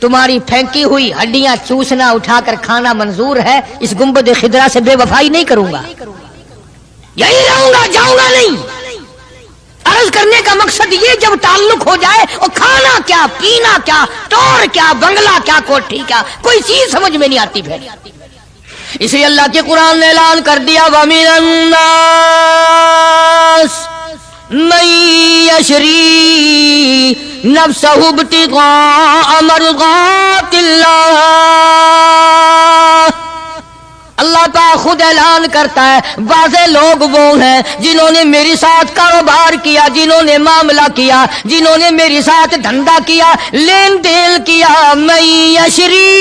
تمہاری پھینکی ہوئی ہڈیاں چوسنا اٹھا کر کھانا منظور ہے، اس گنبد خضرا سے بے وفائی نہیں کروں گا، یہی رہوں گا، جاؤں گا نہیں۔ عرض کرنے کا مقصد یہ جب تعلق ہو جائے اور کھانا کیا، پینا کیا، ٹور کیا، بنگلہ کیا، کوٹھی کیا، کوئی چیز سمجھ میں نہیں آتی پھر۔ اس لیے اللہ کے قرآن نے اعلان کر دیا وَمِنَ النَّاسِ مَن يَشْرِي نَفْسَهُ ابْتِغَاءَ مَرْضَاتِ اللَّهِ۔ اللہ پاک خود اعلان کرتا ہے بعض لوگ وہ ہیں جنہوں نے میرے ساتھ کاروبار کیا، جنہوں نے معاملہ کیا، جنہوں نے میرے ساتھ دھندا کیا، لین دین کیا، من یشری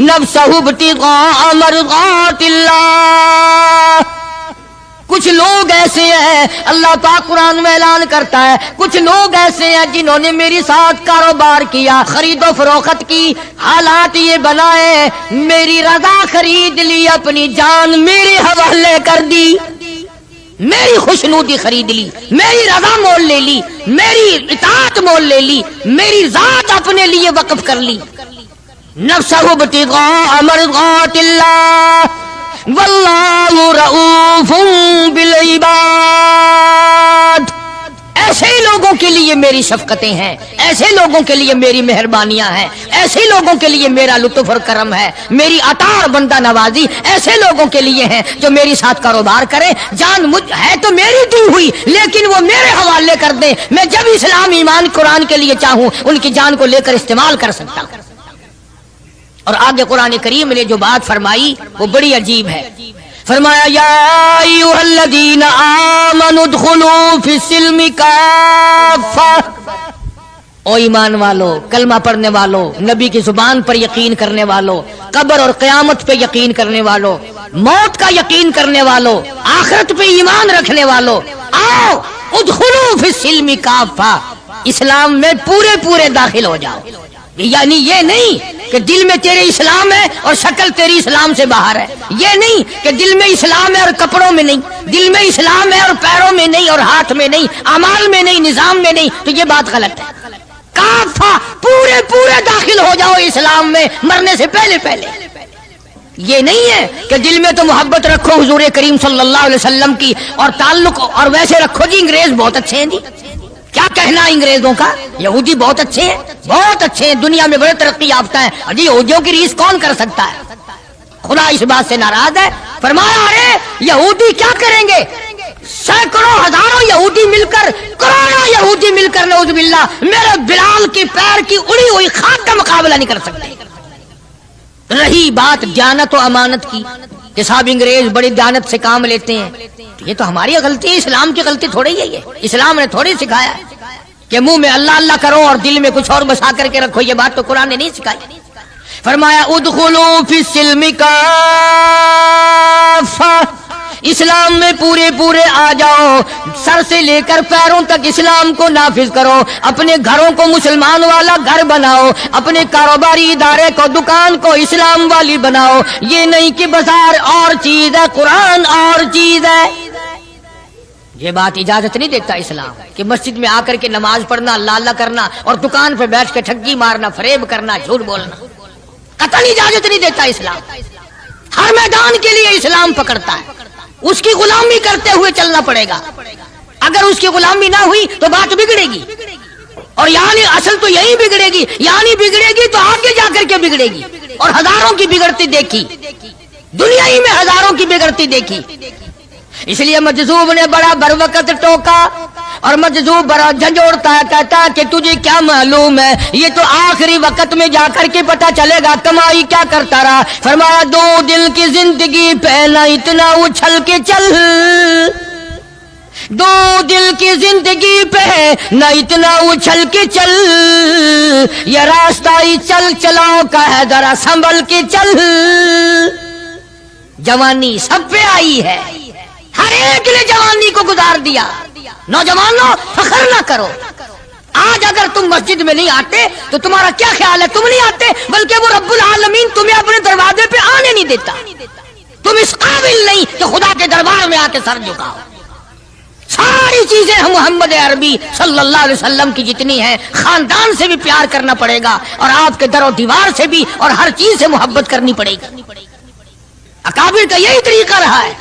نفسہ ابتغاء مرضات اللہ۔ کچھ لوگ ایسے ہیں، اللہ پاک قرآن میں اعلان کرتا ہے کچھ لوگ ایسے ہیں جنہوں نے میری ساتھ کاروبار کیا، خرید و فروخت کی، حالات یہ بنائے، میری رضا خرید لی، اپنی جان میرے حوالے کر دی، میری خوشنودی خرید لی، میری رضا مول لے لی، میری اطاعت مول لے لی، میری ذات اپنے لیے وقف کر لی۔ نفسہ ابتغاء مرضات اللہ واللہ رؤوف بالعباد۔ ایسے لوگوں کے لیے میری شفقتیں ہیں، ایسے لوگوں کے لیے میری مہربانیاں ہیں، ایسے لوگوں کے لیے میرا لطف اور کرم ہے، میری عطا اور بندہ نوازی ایسے لوگوں کے لیے ہیں جو میری ساتھ کاروبار کریں، جان مجھ ہے تو میری دی ہوئی لیکن وہ میرے حوالے کر دیں، میں جب اسلام ایمان قرآن کے لیے چاہوں ان کی جان کو لے کر استعمال کر سکتا ہوں۔ اور آگے قرآن کریم نے جو بات فرمائی وہ بڑی عجیب ہے، فرمایا یا ایھا الذین آمنوا ادخلوا فی السلم کافہ۔ او ایمان والو، کلمہ پڑھنے والو، نبی کی زبان پر یقین کرنے والو، قبر اور قیامت پہ یقین کرنے والو، موت کا یقین کرنے والو، آخرت پہ ایمان رکھنے والو، آؤ ادخلوا فی السلم کافہ، اسلام میں پورے پورے داخل ہو جاؤ۔ یعنی یہ نہیں کہ دل میں تیرے اسلام ہے اور شکل تیری اسلام سے باہر ہے، یہ نہیں کہ دل میں اسلام ہے اور کپڑوں میں نہیں، دل میں اسلام ہے اور پیروں میں نہیں اور ہاتھ میں نہیں، اعمال میں نہیں، نظام میں نہیں، تو یہ بات غلط ہے۔ کافہ پورے پورے داخل ہو جاؤ اسلام میں مرنے سے پہلے پہلے۔ یہ نہیں ہے کہ دل میں تو محبت رکھو حضور کریم صلی اللہ علیہ وسلم کی اور تعلق، اور ویسے رکھو جی انگریز بہت اچھے ہیں جی، کیا کہنا انگریزوں کا، یہودی بہت اچھے ہیں، بہت اچھے ہیں، دنیا میں بڑے ترقی یافتہ ہیں، جی یہودیوں کی ریس کون کر سکتا ہے؟ خدا اس بات سے ناراض ہے، فرمایا ارے یہودی کیا کریں گے، سینکڑوں ہزاروں یہودی مل کر، کروڑوں یہودی مل کر نعوذ باللہ میرے بلال کی پیر کی اڑی ہوئی خاک کا مقابلہ نہیں کر سکتے۔ رہی بات دیانت و امانت کی کہ صاحب انگریز بڑی دیانت سے کام لیتے ہیں، یہ تو ہماری غلطی ہے، اسلام کی غلطی تھوڑی ہے، یہ اسلام نے تھوڑی سکھایا کہ منہ میں اللہ اللہ کرو اور دل میں کچھ اور بسا کر کے رکھو، یہ بات تو قرآن نے نہیں سکھائی۔ فرمایا ادخلوا فی السلم کافہ، اسلام میں پورے پورے آ جاؤ، سر سے لے کر پیروں تک اسلام کو نافذ کرو، اپنے گھروں کو مسلمان والا گھر بناؤ، اپنے کاروباری ادارے کو، دکان کو اسلام والی بناؤ، یہ نہیں کہ بازار اور چیز ہے قرآن اور چیز ہے۔ یہ بات اجازت نہیں دیتا اسلام کہ مسجد میں آ کر کے نماز پڑھنا، اللہ اللہ کرنا اور دکان پہ بیٹھ کے ٹھگی مارنا، فریب کرنا، جھوٹ بولنا، قطعی اجازت نہیں دیتا اسلام۔ ہر میدان کے لیے اسلام پکڑتا ہے، اس کی غلامی کرتے ہوئے چلنا پڑے گا، اگر اس کی غلامی نہ ہوئی تو بات بگڑے گی، اور یعنی اصل تو یہی بگڑے گی، یعنی بگڑے گی تو آگے جا کر کے بگڑے گی، اور ہزاروں کی بگڑتی دیکھی، دنیا ہی میں ہزاروں کی بگڑتی دیکھی۔ اس لیے مجذوب نے بڑا بر وقت ٹوکا اور مجذوب برا جھنجھوڑتا ہے، کہتا ہے کہ تجھے کیا معلوم ہے، یہ تو آخری وقت میں جا کر کے پتہ چلے گا کمائی کیا کرتا رہا۔ فرمایا دو دل کی زندگی پہ نہ اتنا اچھل کے چل، دو دل کی زندگی پہ نہ اتنا اچھل کے چل، یہ راستہ ہی چل چلاؤ کا ہے ذرا سنبھل کے چل۔ جوانی سب پہ آئی ہے، ہر ایک نے جوانی کو گزار دیا۔ نوجوانوں فخر نہ کرو، آج اگر تم مسجد میں نہیں آتے تو تمہارا کیا خیال ہے؟ تم نہیں آتے، بلکہ وہ رب العالمین تمہیں اپنے دروازے پہ آنے نہیں دیتا۔ تم اس قابل نہیں کہ خدا کے دربار میں آ کے سر جھکاؤ۔ ساری چیزیں ہم محمد عربی صلی اللہ علیہ وسلم کی جتنی ہیں، خاندان سے بھی پیار کرنا پڑے گا، اور آپ کے در و دیوار سے بھی، اور ہر چیز سے محبت کرنی پڑے گی۔ اکابر کا یہی طریقہ رہا ہے۔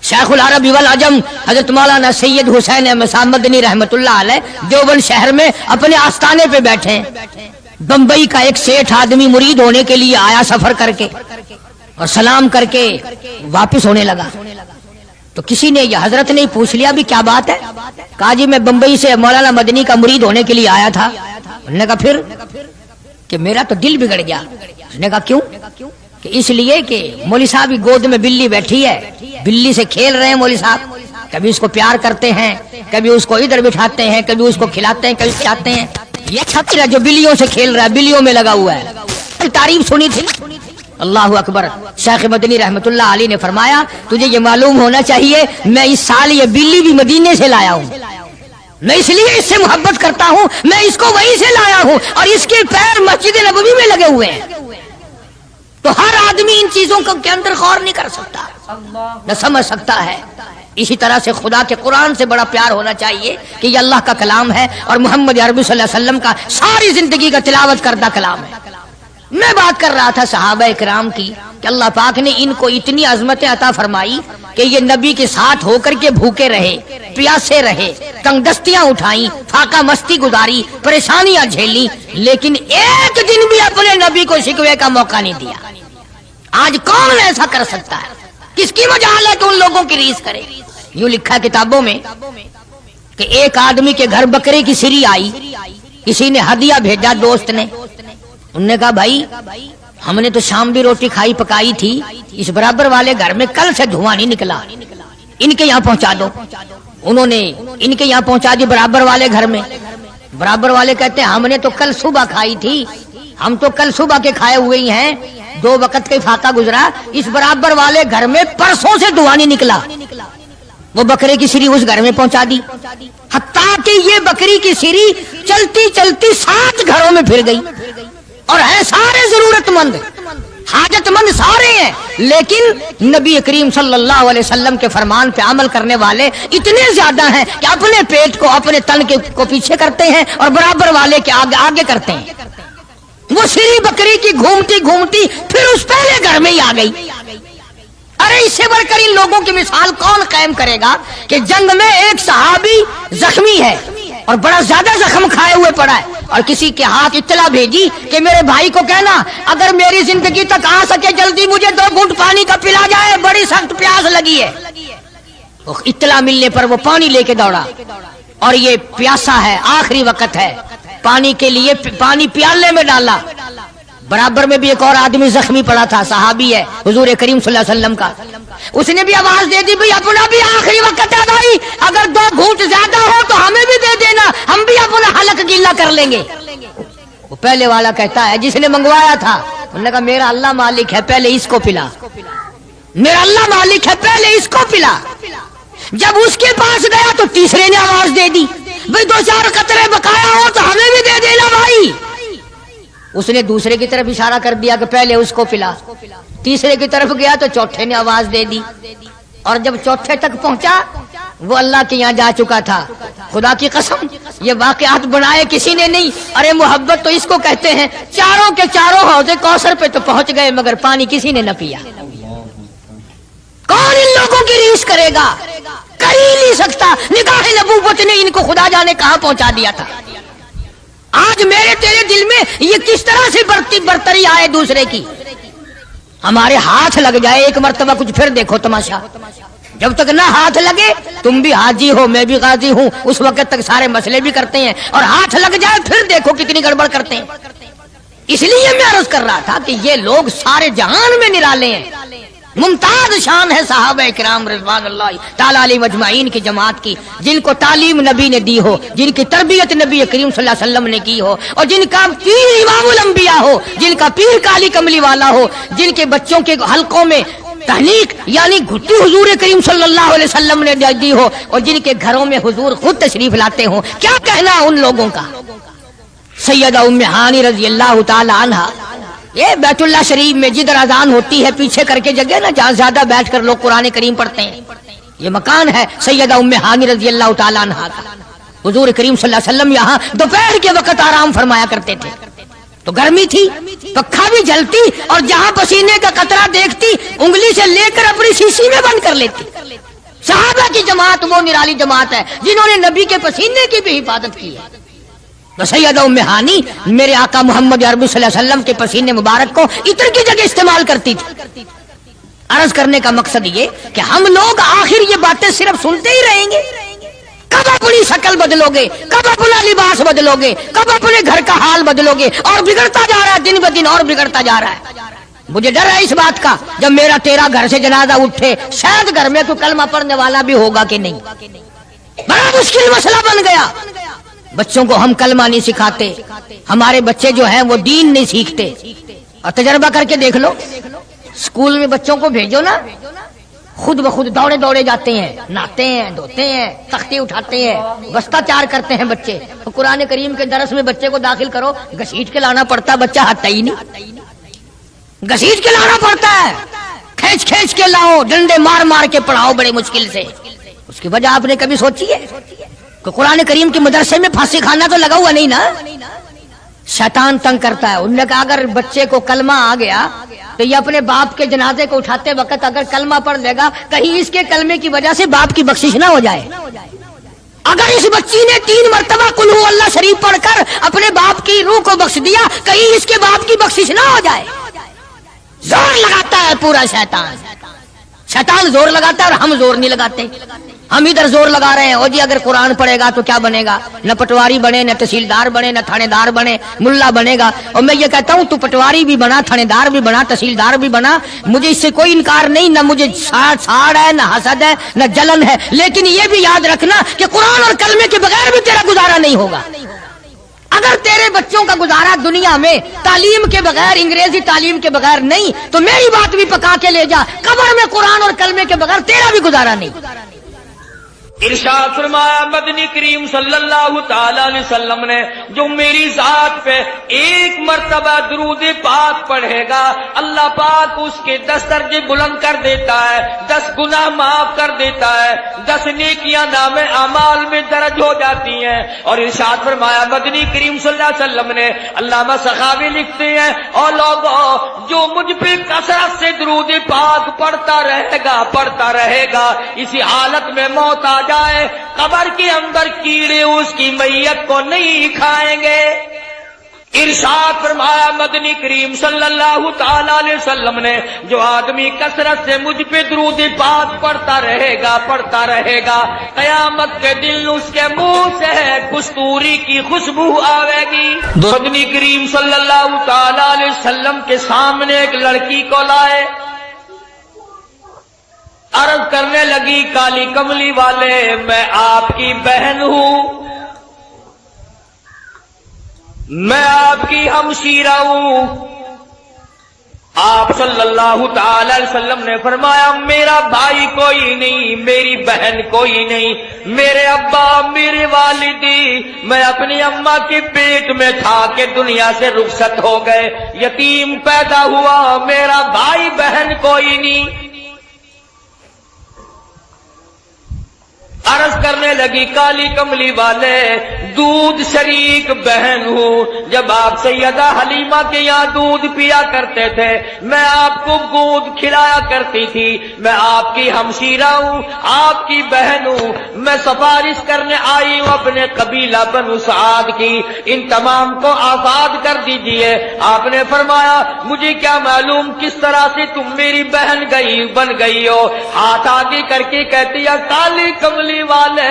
شیخ العرب والعجم حضرت مولانا سید حسین احمد صاحب مدنی رحمت اللہ علیہ دیوبند شہر میں اپنے آستانے پہ بیٹھے ہیں۔ بمبئی کا ایک سیٹھ آدمی مرید ہونے کے لیے آیا سفر کر کے، اور سلام کر کے واپس ہونے لگا، تو کسی نے، یہ حضرت نے پوچھ لیا بھی کیا بات ہے؟ کہا جی میں بمبئی سے مولانا مدنی کا مرید ہونے کے لیے آیا تھا۔ انہوں نے کہا پھر؟ کہ میرا تو دل بگڑ گیا۔ اس نے کہا کیوں؟ کہ اس لیے کہ مولوی صاحب کی گود میں بلی بیٹھی ہے، بلی سے کھیل رہے ہیں مولوی صاحب، کبھی اس کو پیار کرتے ہیں، کبھی اس کو ادھر بٹھاتے ہیں، کبھی اس کو کھلاتے ہیں، کبھی کھلاتے ہیں۔ یہ چھتر ہے جو بلیوں سے کھیل رہا ہے، بلیوں میں لگا ہوا ہے۔ تعریف سنی تھی، اللہ اکبر۔ شیخ مدنی رحمت اللہ علیہ نے فرمایا تجھے یہ معلوم ہونا چاہیے میں اس سال یہ بلی بھی مدینے سے لایا ہوں، میں اس لیے اس سے محبت کرتا ہوں، میں اس کو وہیں سے لایا ہوں، اور اس کے پیر مسجد نبوی میں لگے ہوئے ہیں۔ تو ہر آدمی ان چیزوں کے اندر غور نہیں کر سکتا، نہ سمجھ سکتا ہے۔ اسی طرح سے خدا کے قرآن سے بڑا پیار ہونا چاہیے کہ یہ اللہ کا کلام ہے، اور محمد عربی صلی اللہ علیہ وسلم کا ساری زندگی کا تلاوت کردہ کلام ہے۔ میں بات کر رہا تھا صحابہ کرام کی کہ اللہ پاک نے ان کو اتنی عظمتیں عطا فرمائی کہ یہ نبی کے ساتھ ہو کر کے بھوکے رہے، پیاسے رہے، تنگ دستیاں اٹھائیں، فاقہ مستی گزاری، پریشانیاں جھیلی، لیکن ایک دن بھی اپنے نبی کو شکوے کا موقع نہیں دیا۔ آج کون ایسا کر سکتا ہے؟ کس کی مجال ہے کہ ان لوگوں کی ریس کرے؟ یوں لکھا ہے کتابوں میں کہ ایک آدمی کے گھر بکرے کی سری آئی، کسی نے ہدیہ بھیجا دوست نے، انہوں نے کہا بھائی ہم نے تو شام بھی روٹی کھائی پکائی تھی، اس برابر والے گھر میں کل سے دھواں نہیں نکلا، ان کے یہاں پہنچا دو۔ انہوں نے ان کے یہاں پہنچا دی برابر والے گھر میں۔ برابر والے کہتے ہیں ہم نے تو کل صبح کھائی تھی، ہم تو کل صبح کے کھائے ہوئے ہی ہیں، 2 وقت کا فاقہ گزرا، اس برابر والے گھر میں پرسوں سے دھواں نہیں نکلا۔ وہ بکرے کی سری اس گھر میں پہنچا دی، حتیٰ کہ یہ بکری کی سری چلتی چلتی 7 گھروں میں پھر گئی، اور ہیں سارے ضرورت مند، حاجت مند سارے ہیں، لیکن نبی کریم صلی اللہ علیہ وسلم کے فرمان پہ عمل کرنے والے اتنے زیادہ ہیں کہ اپنے پیٹ کو، اپنے تن کو پیچھے کرتے ہیں، اور برابر والے کے آگے آگے کرتے ہیں۔ وہ سری بکری کی گھومتی گھومتی پھر اس پہلے گھر میں ہی آ گئی۔ ارے اس سے بڑھ کر ان لوگوں کی مثال کون قائم کرے گا کہ جنگ میں ایک صحابی زخمی ہے اور بڑا زیادہ زخم کھائے ہوئے پڑا ہے، اور کسی کے ہاتھ اطلاع بھیجی کہ میرے بھائی کو کہنا اگر میری زندگی تک آ سکے جلدی مجھے 2 گھونٹ پانی کا پلا جائے، بڑی سخت پیاس لگی ہے۔ اطلاع ملنے پر وہ پانی لے کے دوڑا، اور یہ پیاسا ہے، آخری وقت ہے، پانی کے لیے پانی پیالے میں ڈالا۔ برابر میں بھی ایک اور آدمی زخمی پڑا تھا، صحابی ہے حضور کریم صلی اللہ علیہ وسلم کا، اس نے بھی آواز دے دی بھئی اپنا بھی آخری وقت ہے بھائی، اگر 2 گھونٹ زیادہ ہو تو ہمیں بھی دے دینا، ہم بھی اپنا حلق گیلا کر لیں گے۔ وہ پہلے والا کہتا ہے جس نے منگوایا تھا، انہوں نے کہا میرا اللہ مالک ہے، پہلے اس کو پلا، میرا اللہ مالک ہے، پہلے اس کو پلا۔ جب اس کے پاس گیا تو تیسرے نے آواز دے دی بھئی 2-4 قطرے بقایا ہو تو ہمیں بھی دے دینا بھائی۔ اس نے دوسرے کی طرف اشارہ کر دیا کہ پہلے اس کو پلا، تیسرے کی طرف گیا تو چوتھے نے آواز دے دی، اور جب چوتھے تک پہنچا وہ اللہ کے یہاں جا چکا تھا۔ خدا کی قسم یہ واقعات بنائے کسی نے نہیں، ارے محبت تو اس کو کہتے ہیں۔ چاروں کے چاروں حوض کوثر پہ تو پہنچ گئے مگر پانی کسی نے نہ پیا۔ کون ان لوگوں کی ریس کرے گا؟ کر ہی نہیں سکتا۔ نگاہ نبوت نے ان کو خدا جانے کہاں پہنچا دیا تھا۔ آج میرے تیرے دل میں یہ کس طرح سے برتری آئے دوسرے کی، ہمارے ہاتھ لگ جائے ایک مرتبہ، کچھ پھر دیکھو تماشا، جب تک نہ ہاتھ لگے، تم بھی حاجی ہو میں بھی غازی ہوں، اس وقت تک سارے مسئلے بھی کرتے ہیں، اور ہاتھ لگ جائے پھر دیکھو کتنی گڑبڑ کرتے ہیں۔ اس لیے میں عرض کر رہا تھا کہ یہ لوگ سارے جہان میں نرالے ہیں، ممتاز شان ہے صحابہ کرام رضوان اللہ تعالی علیہ مجمعین کی جماعت کی، جن کو تعلیم نبی نے دی ہو، جن کی تربیت نبی کریم صلی اللہ علیہ وسلم نے کی ہو، اور جن کا پیر امام الانبیاء ہو، جن کا پیر کالی کملی والا ہو، جن کے بچوں کے حلقوں میں تحنیک یعنی گھٹی حضور کریم صلی اللہ علیہ وسلم نے دی ہو، اور جن کے گھروں میں حضور خود تشریف لاتے ہوں۔ کیا کہنا ان لوگوں کا؟ سیدہ ام ہانی رضی اللہ تعالی عنہا، یہ بیت اللہ شریف میں جدھر اذان ہوتی ہے پیچھے کر کے جگہ نا جہاں زیادہ بیٹھ کر لوگ قرآن کریم پڑھتے ہیں، یہ مکان ہے سیدہ ام ہانی رضی اللہ تعالی عنہا کا۔ حضور کریم صلی اللہ علیہ وسلم یہاں دوپہر کے وقت آرام فرمایا کرتے تھے، تو گرمی تھی، پکھا بھی جلتی، اور جہاں پسینے کا قطرہ دیکھتی انگلی سے لے کر اپنی شیشی میں بند کر لیتی۔ صحابہ کی جماعت وہ نرالی جماعت ہے جنہوں نے نبی کے پسینے کی بھی حفاظت کی ہے۔ تو سیدہ ام ہانی میرے آقا محمد عربی صلی اللہ علیہ وسلم کے پسینے مبارک کو عطر کی جگہ استعمال کرتی تھی۔ عرض کرنے کا مقصد یہ کہ ہم لوگ آخر یہ باتیں صرف سنتے ہی رہیں گے؟ کب اپنی شکل بدلو گے؟ کب اپنا لباس بدلو گے؟ کب اپنے گھر کا حال بدلو گے؟ اور بگڑتا جا رہا ہے، دن بہ دن اور بگڑتا جا رہا ہے۔ مجھے ڈر ہے اس بات کا، جب میرا تیرا گھر سے جنازہ اٹھے شاید گھر میں کوئی کلمہ پڑھنے والا بھی ہوگا کہ نہیں۔ بڑا مشکل مسئلہ بن گیا۔ بچوں کو ہم کلمہ نہیں سکھاتے، ہمارے بچے جو ہیں وہ دین نہیں سیکھتے۔ اور تجربہ کر کے دیکھ لو، اسکول میں بچوں کو بھیجو نا، خود بخود دوڑے دوڑے جاتے ہیں، نہاتے ہیں، دھوتے ہیں، تختی اٹھاتے ہیں، بستہ چار کرتے ہیں بچے۔ تو قرآن کریم کے درس میں بچے کو داخل کرو، گھسیٹ کے لانا پڑتا ہے، بچہ ہٹتا ہی نہیں، گھسیٹ کے لانا پڑتا ہے، کھینچ کھینچ کے لاؤ، ڈنڈے مار مار کے پڑھاؤ بڑے مشکل سے۔ اس کی وجہ آپ نے کبھی سوچی ہے کہ قرآن کریم کے مدرسے میں پھانسی کھانا تو لگا ہوا نہیں نا؟ شیطان تنگ کرتا ہے۔ انہوں نے کہا اگر بچے کو کلمہ آ گیا تو یہ اپنے باپ کے جنازے کو اٹھاتے وقت اگر کلمہ پڑھ لے گا، کہیں اس کے کلمے کی وجہ سے باپ کی بخشش نہ ہو جائے۔ اگر اس بچی نے 3 مرتبہ قل ہو اللہ شریف پڑھ کر اپنے باپ کی روح کو بخش دیا، کہیں اس کے باپ کی بخشش نہ ہو جائے۔ زور لگاتا ہے پورا شیطان، شیطان زور لگاتا ہے اور ہم زور نہیں لگاتے۔ ہم ادھر زور لگا رہے ہیں، او جی اگر قرآن پڑھے گا تو کیا بنے گا؟ نہ پٹواری بنے، نہ تحصیلدار بنے، نہ تھانے دار بنے، ملا بنے گا۔ اور میں یہ کہتا ہوں تو پٹواری بھی بنا، تھانے دار بھی بنا، تحصیلدار بھی بنا، مجھے اس سے کوئی انکار نہیں، نہ مجھے ساڑ ہے، نہ حسد ہے، نہ جلن ہے، لیکن یہ بھی یاد رکھنا کہ قرآن اور کلمے کے بغیر بھی تیرا گزارا نہیں ہوگا۔ اگر تیرے بچوں کا گزارا دنیا میں تعلیم کے بغیر، انگریزی تعلیم کے بغیر نہیں، تو میری بات بھی پکا کے لے جا، قبر میں قرآن اور کلمے کے بغیر تیرا بھی گزارا نہیں۔ ارشاد فرمایا مدنی کریم صلی اللہ تعالی علیہ وسلم نے جو میری ذات پہ 1 مرتبہ درود پاک پڑھے گا، اللہ پاک اس کے 10 درجے بلند کر دیتا ہے، 10 گناہ معاف کر دیتا ہے، 10 نیکیاں نام اعمال میں درج ہو جاتی ہیں۔ اور ارشاد فرمایا مدنی کریم صلی اللہ علیہ وسلم نے، علامہ سخاوی لکھتے ہیں، اور لوگوں جو مجھ پہ کثرت سے درود پاک پڑھتا رہے گا اسی حالت میں موت آ جائے، قبر کے اندر کیڑے اس کی میت کو نہیں کھائیں گے۔ ارشاد فرمایا مدنی کریم صلی اللہ تعالی علیہ وسلم نے جو آدمی کثرت سے مجھ پہ درود پاک پڑھتا رہے گا قیامت کے دن اس کے منہ سے کستوری کی خوشبو آئے گی۔ مدنی کریم صلی اللہ تعالی علیہ وسلم کے سامنے ایک لڑکی کو لائے، عرض کرنے لگی کالی کملی والے میں آپ کی بہن ہوں، میں آپ کی ہمشیرہ ہوں۔ آپ صلی اللہ تعالی علیہ وسلم نے فرمایا میرا بھائی کوئی نہیں، میری بہن کوئی نہیں، میرے ابا میرے والدی میں اپنی اماں کے پیٹ میں تھا کہ دنیا سے رخصت ہو گئے، یتیم پیدا ہوا، میرا بھائی بہن کوئی نہیں۔ عرض کرنے لگی کالی کملی والے دودھ شریک بہن ہوں. جب آپ سیدہ حلیمہ کے یہاں دودھ پیا کرتے تھے میں آپ کو گود کھلایا کرتی تھی. میں آپ کی ہمشیرہ ہوں, آپ کی بہن ہوں. میں سفارش کرنے آئی ہوں اپنے قبیلہ بنو سعد کی, ان تمام کو آزاد کر دیجئے. آپ نے فرمایا مجھے کیا معلوم کس طرح سے تم میری بہن بن گئی ہو. ہاتھ آگے کر کے کہتی ہے کالی کملی والے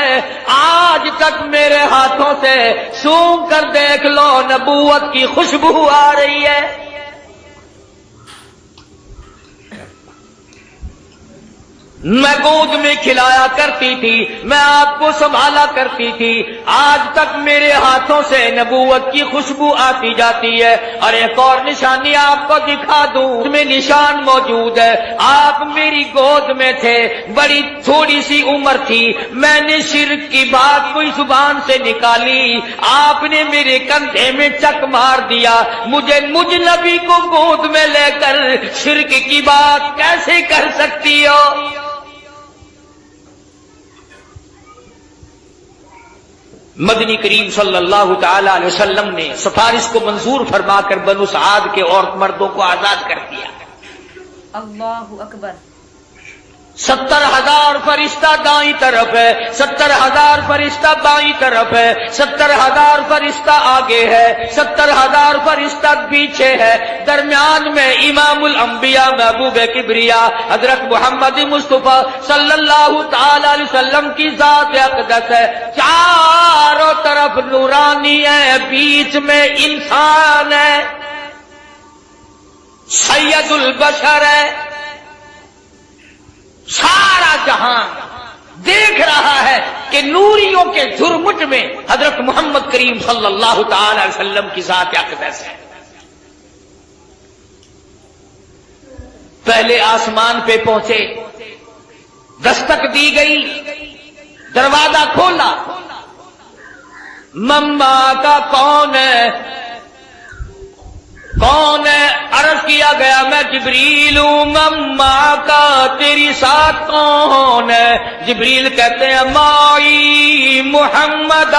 آج تک میرے ہاتھوں سے سونگھ کر دیکھ لو نبوت کی خوشبو آ رہی ہے. میں گود میں کھلایا کرتی تھی, میں آپ کو سنبھالا کرتی تھی, آج تک میرے ہاتھوں سے نبوت کی خوشبو آتی جاتی ہے. اور ایک اور نشانی آپ کو دکھا دوں, اس میں نشان موجود ہے. آپ میری گود میں تھے, بڑی تھوڑی سی عمر تھی, میں نے شرک کی بات کوئی زبان سے نکالی, آپ نے میرے کندھے میں چک مار دیا. مجھ نبی کو گود میں لے کر شرک کی بات کیسے کر سکتی ہو؟ مدنی کریم صلی اللہ تعالی علیہ وسلم نے سفارش کو منظور فرما کر بنو سعد کے عورت مردوں کو آزاد کر دیا. اللہ اکبر. 70,000 فرشتہ دائیں طرف ہے, 70,000 فرشتہ بائیں طرف ہے, 70,000 فرشتہ آگے ہے, 70,000 فرشتہ پیچھے ہے. درمیان میں امام الانبیاء محبوب کبریا حضرت محمد مصطفیٰ صلی اللہ تعالی علیہ وسلم کی ذات اقدس ہے. چاروں طرف نورانی ہے, بیچ میں انسان ہے, سید البشر ہے. سارا جہان دیکھ رہا ہے کہ نوریوں کے جھرمٹ میں حضرت محمد کریم صلی اللہ تعالی علیہ وسلم کی ذات اقدس ہے. پہلے آسمان پہ پہنچے, دستک دی گئی, دروازہ کھولا. مما کا کون ہے, کون ہے؟ عرض کیا گیا میں جبریل ہوں. مما کا تیری ساتھ کون ہے؟ جبریل کہتے ہیں مائی محمد.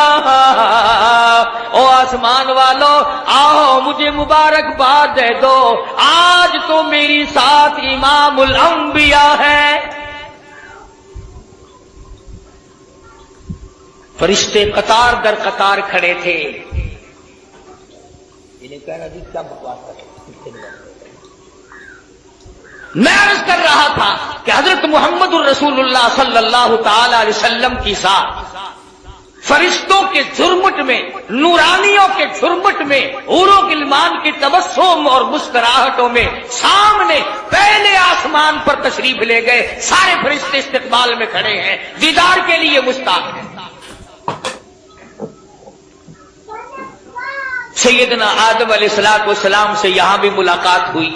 او آسمان والو آؤ مجھے مبارکباد دے دو, آج تو میری ساتھ امام الانبیاء ہے. فرشتے قطار در قطار کھڑے تھے. میں عرض کر رہا تھا کہ حضرت محمد الرسول اللہ صلی اللہ تعالی علیہ وسلم کی ذات فرشتوں کے جھرمٹ میں, نورانیوں کے جھرمٹ میں, حوروں غلمان کے تبسم اور مسکراہٹوں میں سامنے پہلے آسمان پر تشریف لے گئے. سارے فرشتے استقبال میں کھڑے ہیں, دیدار کے لیے مشتاق ہیں. سیدنا آدم علیہ السلام سے یہاں بھی ملاقات ہوئی.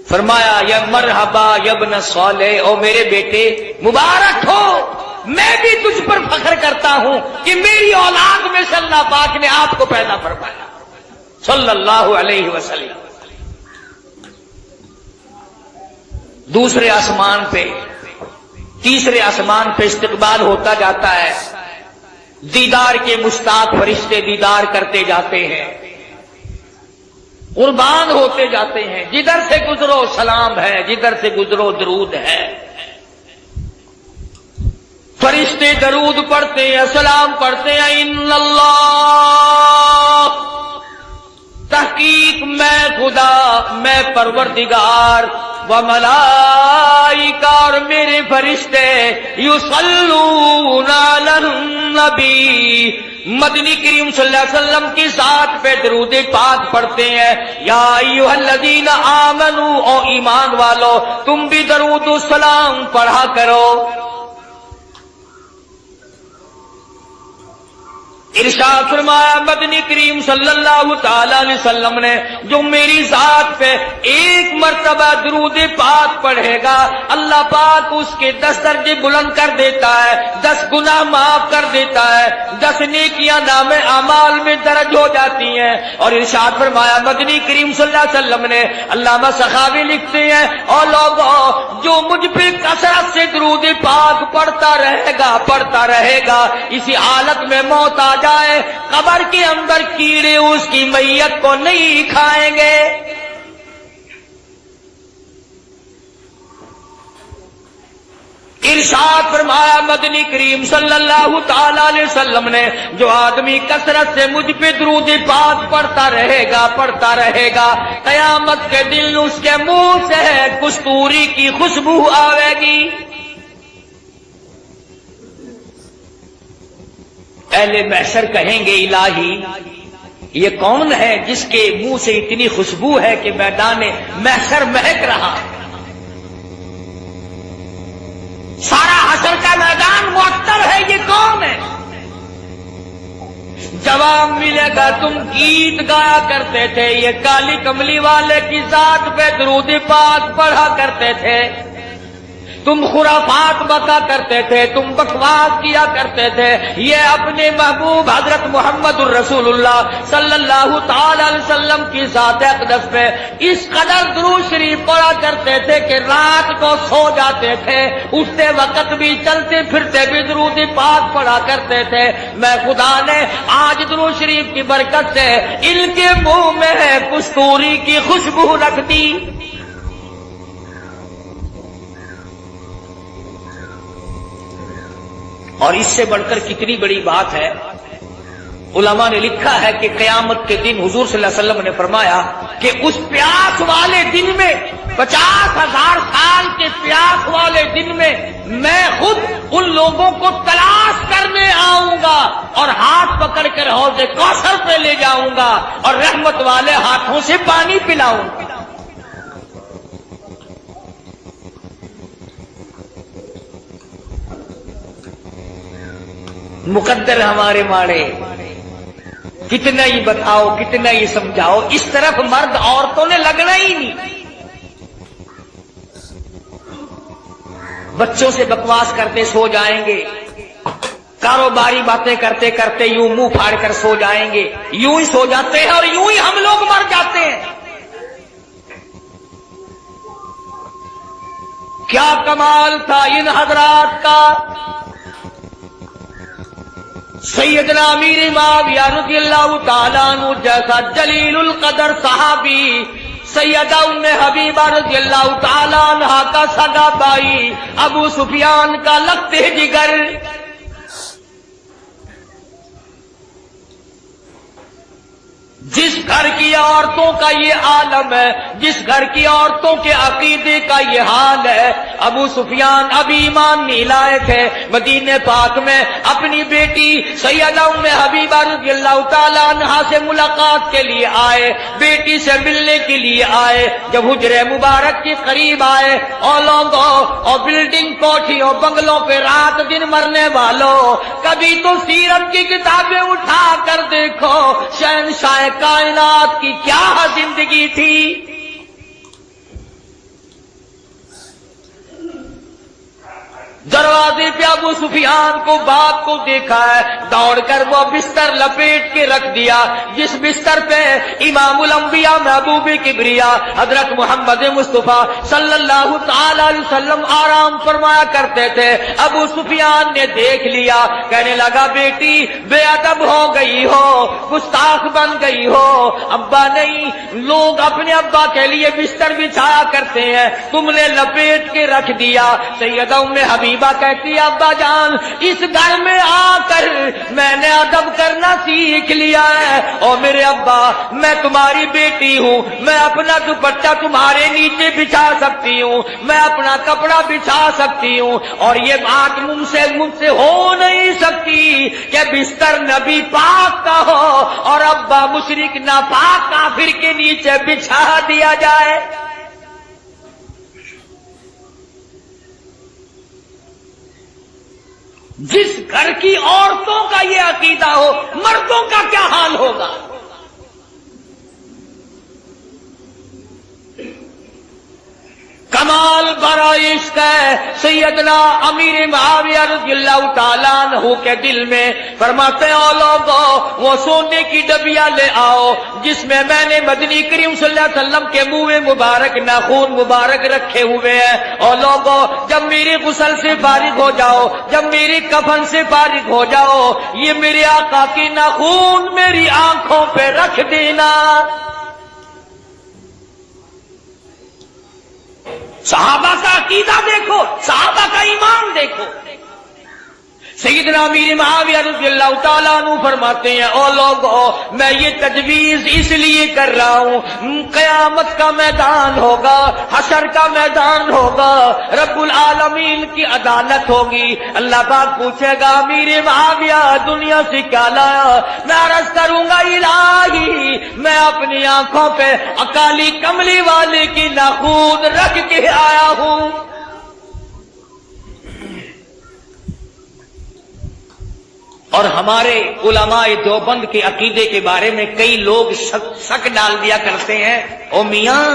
فرمایا یا مرحبا یا ابن صالح, او میرے بیٹے مبارک ہو, میں بھی تجھ پر فخر کرتا ہوں کہ میری اولاد میں سے اللہ پاک نے آپ کو پیدا فرمایا صلی اللہ علیہ وسلم. دوسرے آسمان پہ, تیسرے آسمان پہ استقبال ہوتا جاتا ہے. دیدار کے مشتاق فرشتے دیدار کرتے جاتے ہیں, قربان ہوتے جاتے ہیں. جدھر سے گزرو سلام ہے, جدھر سے گزرو درود ہے. فرشتے درود پڑھتے ہیں, سلام پڑھتے ہیں. ان اللہ, تحقیق میں خدا, میں پروردگار, و ملائکہ اور میرے فرشتے, یصلون علی النبی, مدنی کریم صلی اللہ علیہ وسلم کی ذات پہ درود پاک پڑھتے ہیں. یا ایھا الذین آمنوا, او ایمان والو تم بھی درود و سلام پڑھا کرو. ارشاد فرمایا مدنی کریم صلی اللہ تعالی علیہ وسلم نے جو میری ذات پہ ایک مرتبہ درود پاک پڑھے گا اللہ پاک اس کے 10 درجے بلند کر دیتا ہے، 10 گناہ معاف کر دیتا ہے، 10 نیکیاں نام اعمال میں درج ہو جاتی ہیں۔ اور ارشاد فرمایا مدنی کریم صلی اللہ علیہ وسلم نے، علامہ سخاوی لکھتے ہیں، اور لوگوں جو مجھ پہ کثرت سے درود پاک پڑھتا رہے گا اسی حالت میں موت آ جائے قبر کے اندر کیڑے اس کی میت کو نہیں کھائیں گے۔ ارشاد فرمایا مدنی کریم صلی اللہ تعالی علیہ وسلم نے جو آدمی کثرت سے مجھ پہ درود پاک پڑھتا رہے گا قیامت کے دن اس کے منہ سے کستوری کی خوشبو آئے گی۔ اہل محشر کہیں گے الہی یہ کون ہے جس کے منہ سے اتنی خوشبو ہے کہ میدان محشر مہک رہا، سارا حشر کا میدان معطر ہے، یہ کون ہے؟ جواب ملے گا تم گیت گایا کرتے تھے، یہ کالی کملی والے کی ذات پہ درود پاک پڑھا کرتے تھے، تم خرافات بتا کرتے تھے، تم بکواس کیا کرتے تھے، یہ اپنے محبوب حضرت محمد الرسول اللہ صلی اللہ تعالی علیہ وسلم کی ذات اقدس پہ اس قدر درود شریف پڑھا کرتے تھے کہ رات کو سو جاتے تھے، اٹھتے وقت بھی چلتے پھرتے بھی درود پاک پڑھا کرتے تھے۔ میں خدا نے آج درود شریف کی برکت سے ان کے منہ میں کستوری کی خوشبو رکھ دی۔ اور اس سے بڑھ کر کتنی بڑی بات ہے، علماء نے لکھا ہے کہ قیامت کے دن حضور صلی اللہ علیہ وسلم نے فرمایا کہ اس پیاس والے دن میں 50,000 سال کے پیاس والے دن میں خود ان لوگوں کو تلاش کرنے آؤں گا اور ہاتھ پکڑ کر حوض کوثر پہ لے جاؤں گا اور رحمت والے ہاتھوں سے پانی پلاؤں گا۔ مقدر ہمارے ماڑے، کتنا ہی بتاؤ کتنا ہی سمجھاؤ، اس طرف مرد عورتوں نے لگنا ہی نہیں۔ بچوں سے بکواس کرتے سو جائیں گے، کاروباری باتیں کرتے کرتے یوں منہ پھاڑ کر سو جائیں گے، یوں ہی سو جاتے ہیں اور یوں ہی ہم لوگ مر جاتے ہیں۔ کیا کمال تھا ان حضرات کا! سیدنا امیر معاویہ رضی اللہ تعالیٰ عنہ جیسا جلیل القدر صحابی، سیدہ ام حبیبہ رضی اللہ تعالیٰ عنہ کا سگا بھائی ابو سفیان کا لگتے جگر، جس گھر کی عورتوں کا یہ عالم ہے، جس گھر کی عورتوں کے عقیدے کا یہ حال ہے، ابو سفیان ابھی ایمان نہیں لائے تھے، مدینے پاک میں اپنی بیٹی سیدہ ام حبیبہ رضی اللہ تعالیٰ عنہا سے ملاقات کے لیے آئے، بیٹی سے ملنے کے لیے آئے۔ جب حجرے مبارک کے قریب آئے، اور لوگوں اور بلڈنگ کوٹھیوں بنگلوں پہ رات دن مرنے والوں، کبھی تو سیرت کی کتابیں اٹھا کر دیکھو، شہنشاہ کائنات کی کیا زندگی تھی۔ دروازے پہ ابو سفیان کو باپ کو دیکھا ہے، دوڑ کر وہ بستر لپیٹ کے رکھ دیا جس بستر پہ امام الانبیاء محبوب کبریا حضرت محمد مصطفیٰ صلی اللہ تعالی علیہ وسلم آرام فرمایا کرتے تھے۔ ابو سفیان نے دیکھ لیا، کہنے لگا بیٹی بے ادب ہو گئی ہو، گستاخ بن گئی ہو، ابا نہیں، لوگ اپنے ابا کے لیے بستر بچھایا کرتے ہیں، تم نے لپیٹ کے رکھ دیا۔ سیدہ ام حبیبہ کہتی ابا جان اس گھر میں آ کر میں نے ادب کرنا سیکھ لیا ہے، اور میرے ابا میں تمہاری بیٹی ہوں، میں اپنا دوپٹہ تمہارے نیچے بچھا سکتی ہوں، میں اپنا کپڑا بچھا سکتی ہوں، اور یہ بات مجھ سے ہو نہیں سکتی کہ بستر نبی پاک کا ہو اور ابا مشرک ناپاک کافر کے نیچے بچھا دیا جائے۔ جس گھر کی عورتوں کا یہ عقیدہ ہو، مردوں کا کیا حال ہوگا؟ کمال برائے عشق ہے سیدنا امیر معاویہ رضی اللہ تعالیٰ عنہ کے دل میں، فرماتے ہیں او لوگو وہ سونے کی ڈبیا لے آؤ جس میں نے مدنی کریم صلی اللہ علیہ وسلم کے منہ مبارک ناخون مبارک رکھے ہوئے ہیں۔ او لوگو جب میری غسل سے فارغ ہو جاؤ، جب میری کفن سے فارغ ہو جاؤ، یہ میرے آقا کی ناخون میری آنکھوں پہ رکھ دینا۔ صحابہ کا عقیدہ دیکھو، صحابہ کا ایمان دیکھو۔ سیدنا امیر معاویہ رضی اللہ تعالیٰ عنہ فرماتے ہیں او لوگو میں یہ تجویز اس لیے کر رہا ہوں، قیامت کا میدان ہوگا، حشر کا میدان ہوگا، رب العالمین کی عدالت ہوگی، اللہ پاک پوچھے گا امیر معاویہ دنیا سے کیا لایا؟ میں عرض کروں گا الہی میں اپنی آنکھوں پہ اکالی کملی والے کی ناخون رکھ کے آیا ہوں۔ اور ہمارے علماء دیوبند کے عقیدے کے بارے میں کئی لوگ شک ڈال دیا کرتے ہیں، او میاں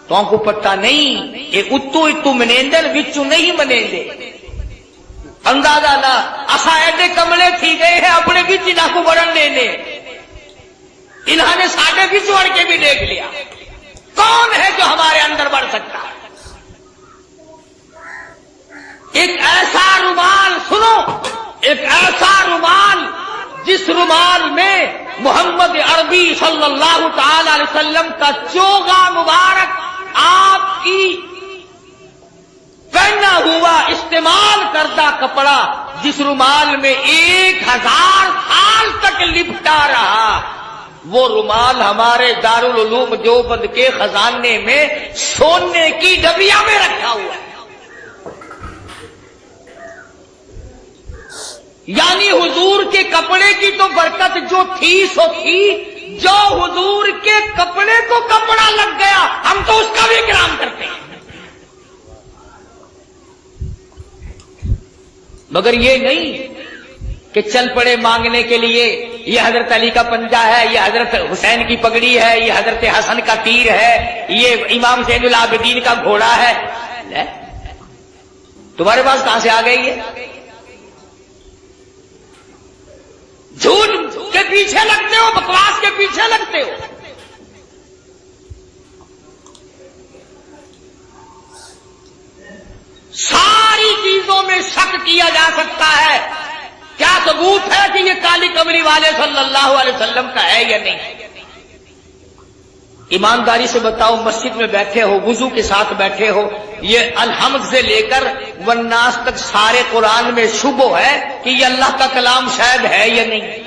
تو کو پتہ نہیں یہ اتو منیندر وچو نہیں منیندے، اندازہ نہ اسا ایڈے کملے تھی گئے ہیں اپنے بچ نہ کو بڑھن دینے، انہوں نے ساڑھے بچ بڑھ کے بھی دیکھ لیا، کون ہے جو ہمارے اندر بڑھ سکتا ہے؟ ایک ایسا رومال سنو، ایک ایسا رومال جس رومال میں محمد عربی صلی اللہ تعالی علیہ وسلم کا چوغا مبارک آپ کی پہنا ہوا استعمال کردہ کپڑا، جس رومال میں 1000 سال تک لپٹا رہا، وہ رومال ہمارے دارالعلوم دیوبند کے خزانے میں سونے کی ڈبیا میں رکھا ہوا ہے۔ یعنی حضور کے کپڑے کی تو برکت جو تھی سو تھی، جو حضور کے کپڑے کو کپڑا لگ گیا ہم تو اس کا بھی اکرام کرتے ہیں، مگر یہ نہیں کہ چل پڑے مانگنے کے لیے یہ حضرت علی کا پنجہ ہے، یہ حضرت حسین کی پگڑی ہے، یہ حضرت حسن کا تیر ہے، یہ امام زین العابدین کا گھوڑا ہے۔ تمہارے پاس کہاں سے آ گئی ہے؟ جھوٹ کے پیچھے لگتے ہو، بکواس کے پیچھے لگتے ہو۔ ساری چیزوں میں شک کیا جا سکتا ہے، کیا ثبوت ہے کہ یہ کالی کمری والے صلی اللہ علیہ وسلم کا ہے یا نہیں؟ ایمانداری سے بتاؤ، مسجد میں بیٹھے ہو، وضو کے ساتھ بیٹھے ہو، یہ الحمد سے لے کر والناس تک سارے قرآن میں شبہ ہے کہ یہ اللہ کا کلام شاید ہے یا نہیں؟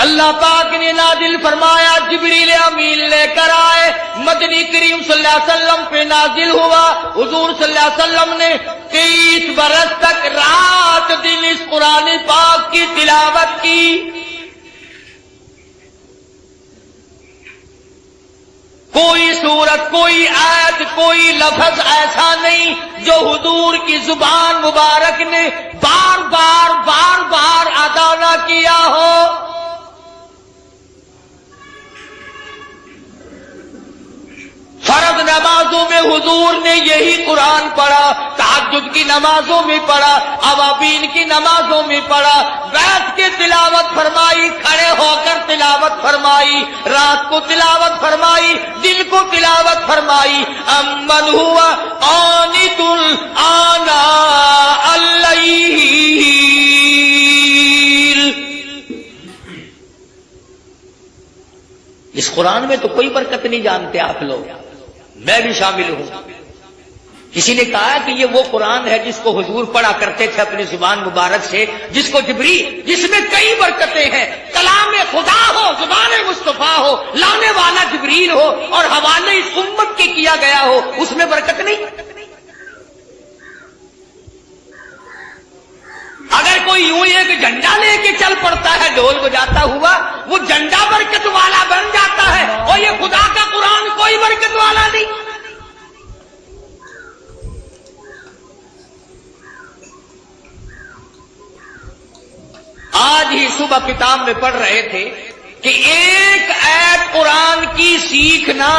اللہ پاک نے نازل فرمایا، جبریل امین لے کر آئے، مدنی کریم صلی اللہ علیہ وسلم پہ نازل ہوا، حضور صلی اللہ علیہ وسلم نے 23 برس تک رات دن اس قرآن پاک کی تلاوت کی۔ کوئی سورت، کوئی آیت، کوئی لفظ ایسا نہیں جو حضور کی زبان مبارک نے بار بار ادا نہ کیا ہو۔ فرض نمازوں میں حضور نے یہی قرآن پڑھا، تہجد کی نمازوں میں پڑھا، اوابین کی نمازوں میں پڑھا، بیٹھ کے تلاوت فرمائی، کھڑے ہو کر تلاوت فرمائی، رات کو تلاوت فرمائی، دن کو تلاوت فرمائی۔ امن ہوا قانت آناء اللیل، اس قرآن میں تو کوئی برکت نہیں جانتے آپ لوگ، میں بھی شامل ہوں۔ کسی نے کہا کہ یہ وہ قرآن ہے جس کو حضور پڑھا کرتے تھے اپنی زبان مبارک سے، جس کو جبریل، جس میں کئی برکتیں ہیں، کلام خدا ہو، زبان مصطفیٰ ہو، لانے والا جبریل ہو اور حوالے اس امت کے کیا گیا ہو، اس میں برکت نہیں؟ اگر کوئی یوں ایک جھنڈا لے کے چل پڑتا ہے ڈھول بجاتا ہوا، وہ جھنڈا برکت والا بن جاتا ہے، اور یہ خدا کا قرآن کوئی برکت والا نہیں۔ صبح کتاب میں پڑھ رہے تھے کہ ایک آیت قرآن کی سیکھنا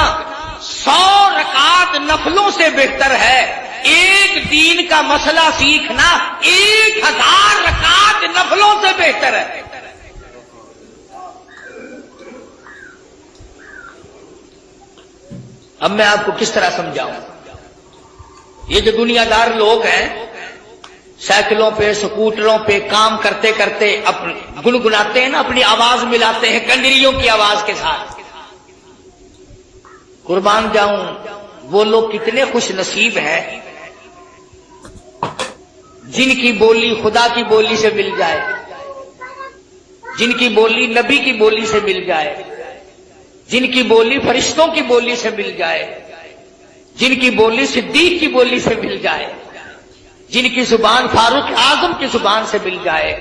100 رکعت نفلوں سے بہتر ہے، ایک دین کا مسئلہ سیکھنا 1000 رکعت نفلوں سے بہتر ہے۔ اب میں آپ کو کس طرح سمجھاؤں؟ یہ جو دنیا دار لوگ ہیں سائیکلوں پہ سکوٹروں پہ کام کرتے کرتے گنگناتے ہیں نا، اپنی آواز ملاتے ہیں کنڈریوں کی آواز کے ساتھ، قربان جاؤں وہ لوگ کتنے خوش نصیب ہیں جن کی بولی خدا کی بولی سے مل جائے، جن کی بولی نبی کی بولی سے مل جائے، جن کی بولی فرشتوں کی بولی سے مل جائے، جن کی بولی صدیق کی بولی سے مل جائے، جن کی زبان فاروق اعظم کی زبان سے مل جائے،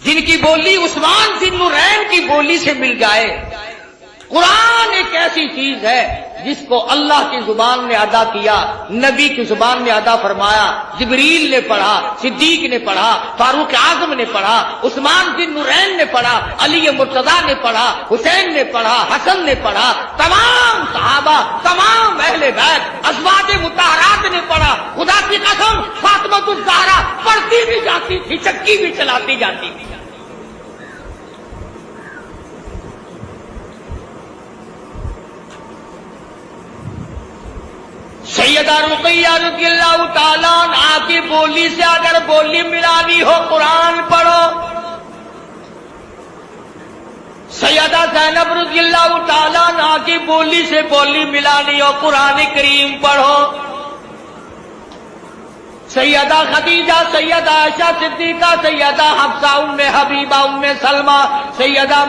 جن کی بولی عثمان ذی النورین کی بولی سے مل جائے۔ قرآن ایک ایسی چیز ہے جس کو اللہ کی زبان نے ادا کیا، نبی کی زبان نے ادا فرمایا، جبریل نے پڑھا، صدیق نے پڑھا، فاروق اعظم نے پڑھا، عثمان ذی النورین نے پڑھا، علی مرتضیٰ نے پڑھا، حسین نے پڑھا، حسن نے پڑھا، تمام صحابہ، تمام اہل بیت، ازواج مطہرات نے پڑھا۔ خدا کی قسم فاطمہ الزہرا پڑھتی بھی جاتی تھی، چکی بھی چلاتی جاتی تھی۔ سیدہ رقیہ رضی اللہ تعالیٰ عنہا کی بولی سے اگر بولی ملانی ہو قرآن پڑھو، سیدہ زینب رضی اللہ تعالیٰ عنہا کی بولی سے بولی ملانی ہو قرآن کریم پڑھو، سیدہ خدیجہ، سیدہ عائشہ صدیقہ، سیدہ حفصہ، ام حبیبہ، ام سلمہ، سیدہ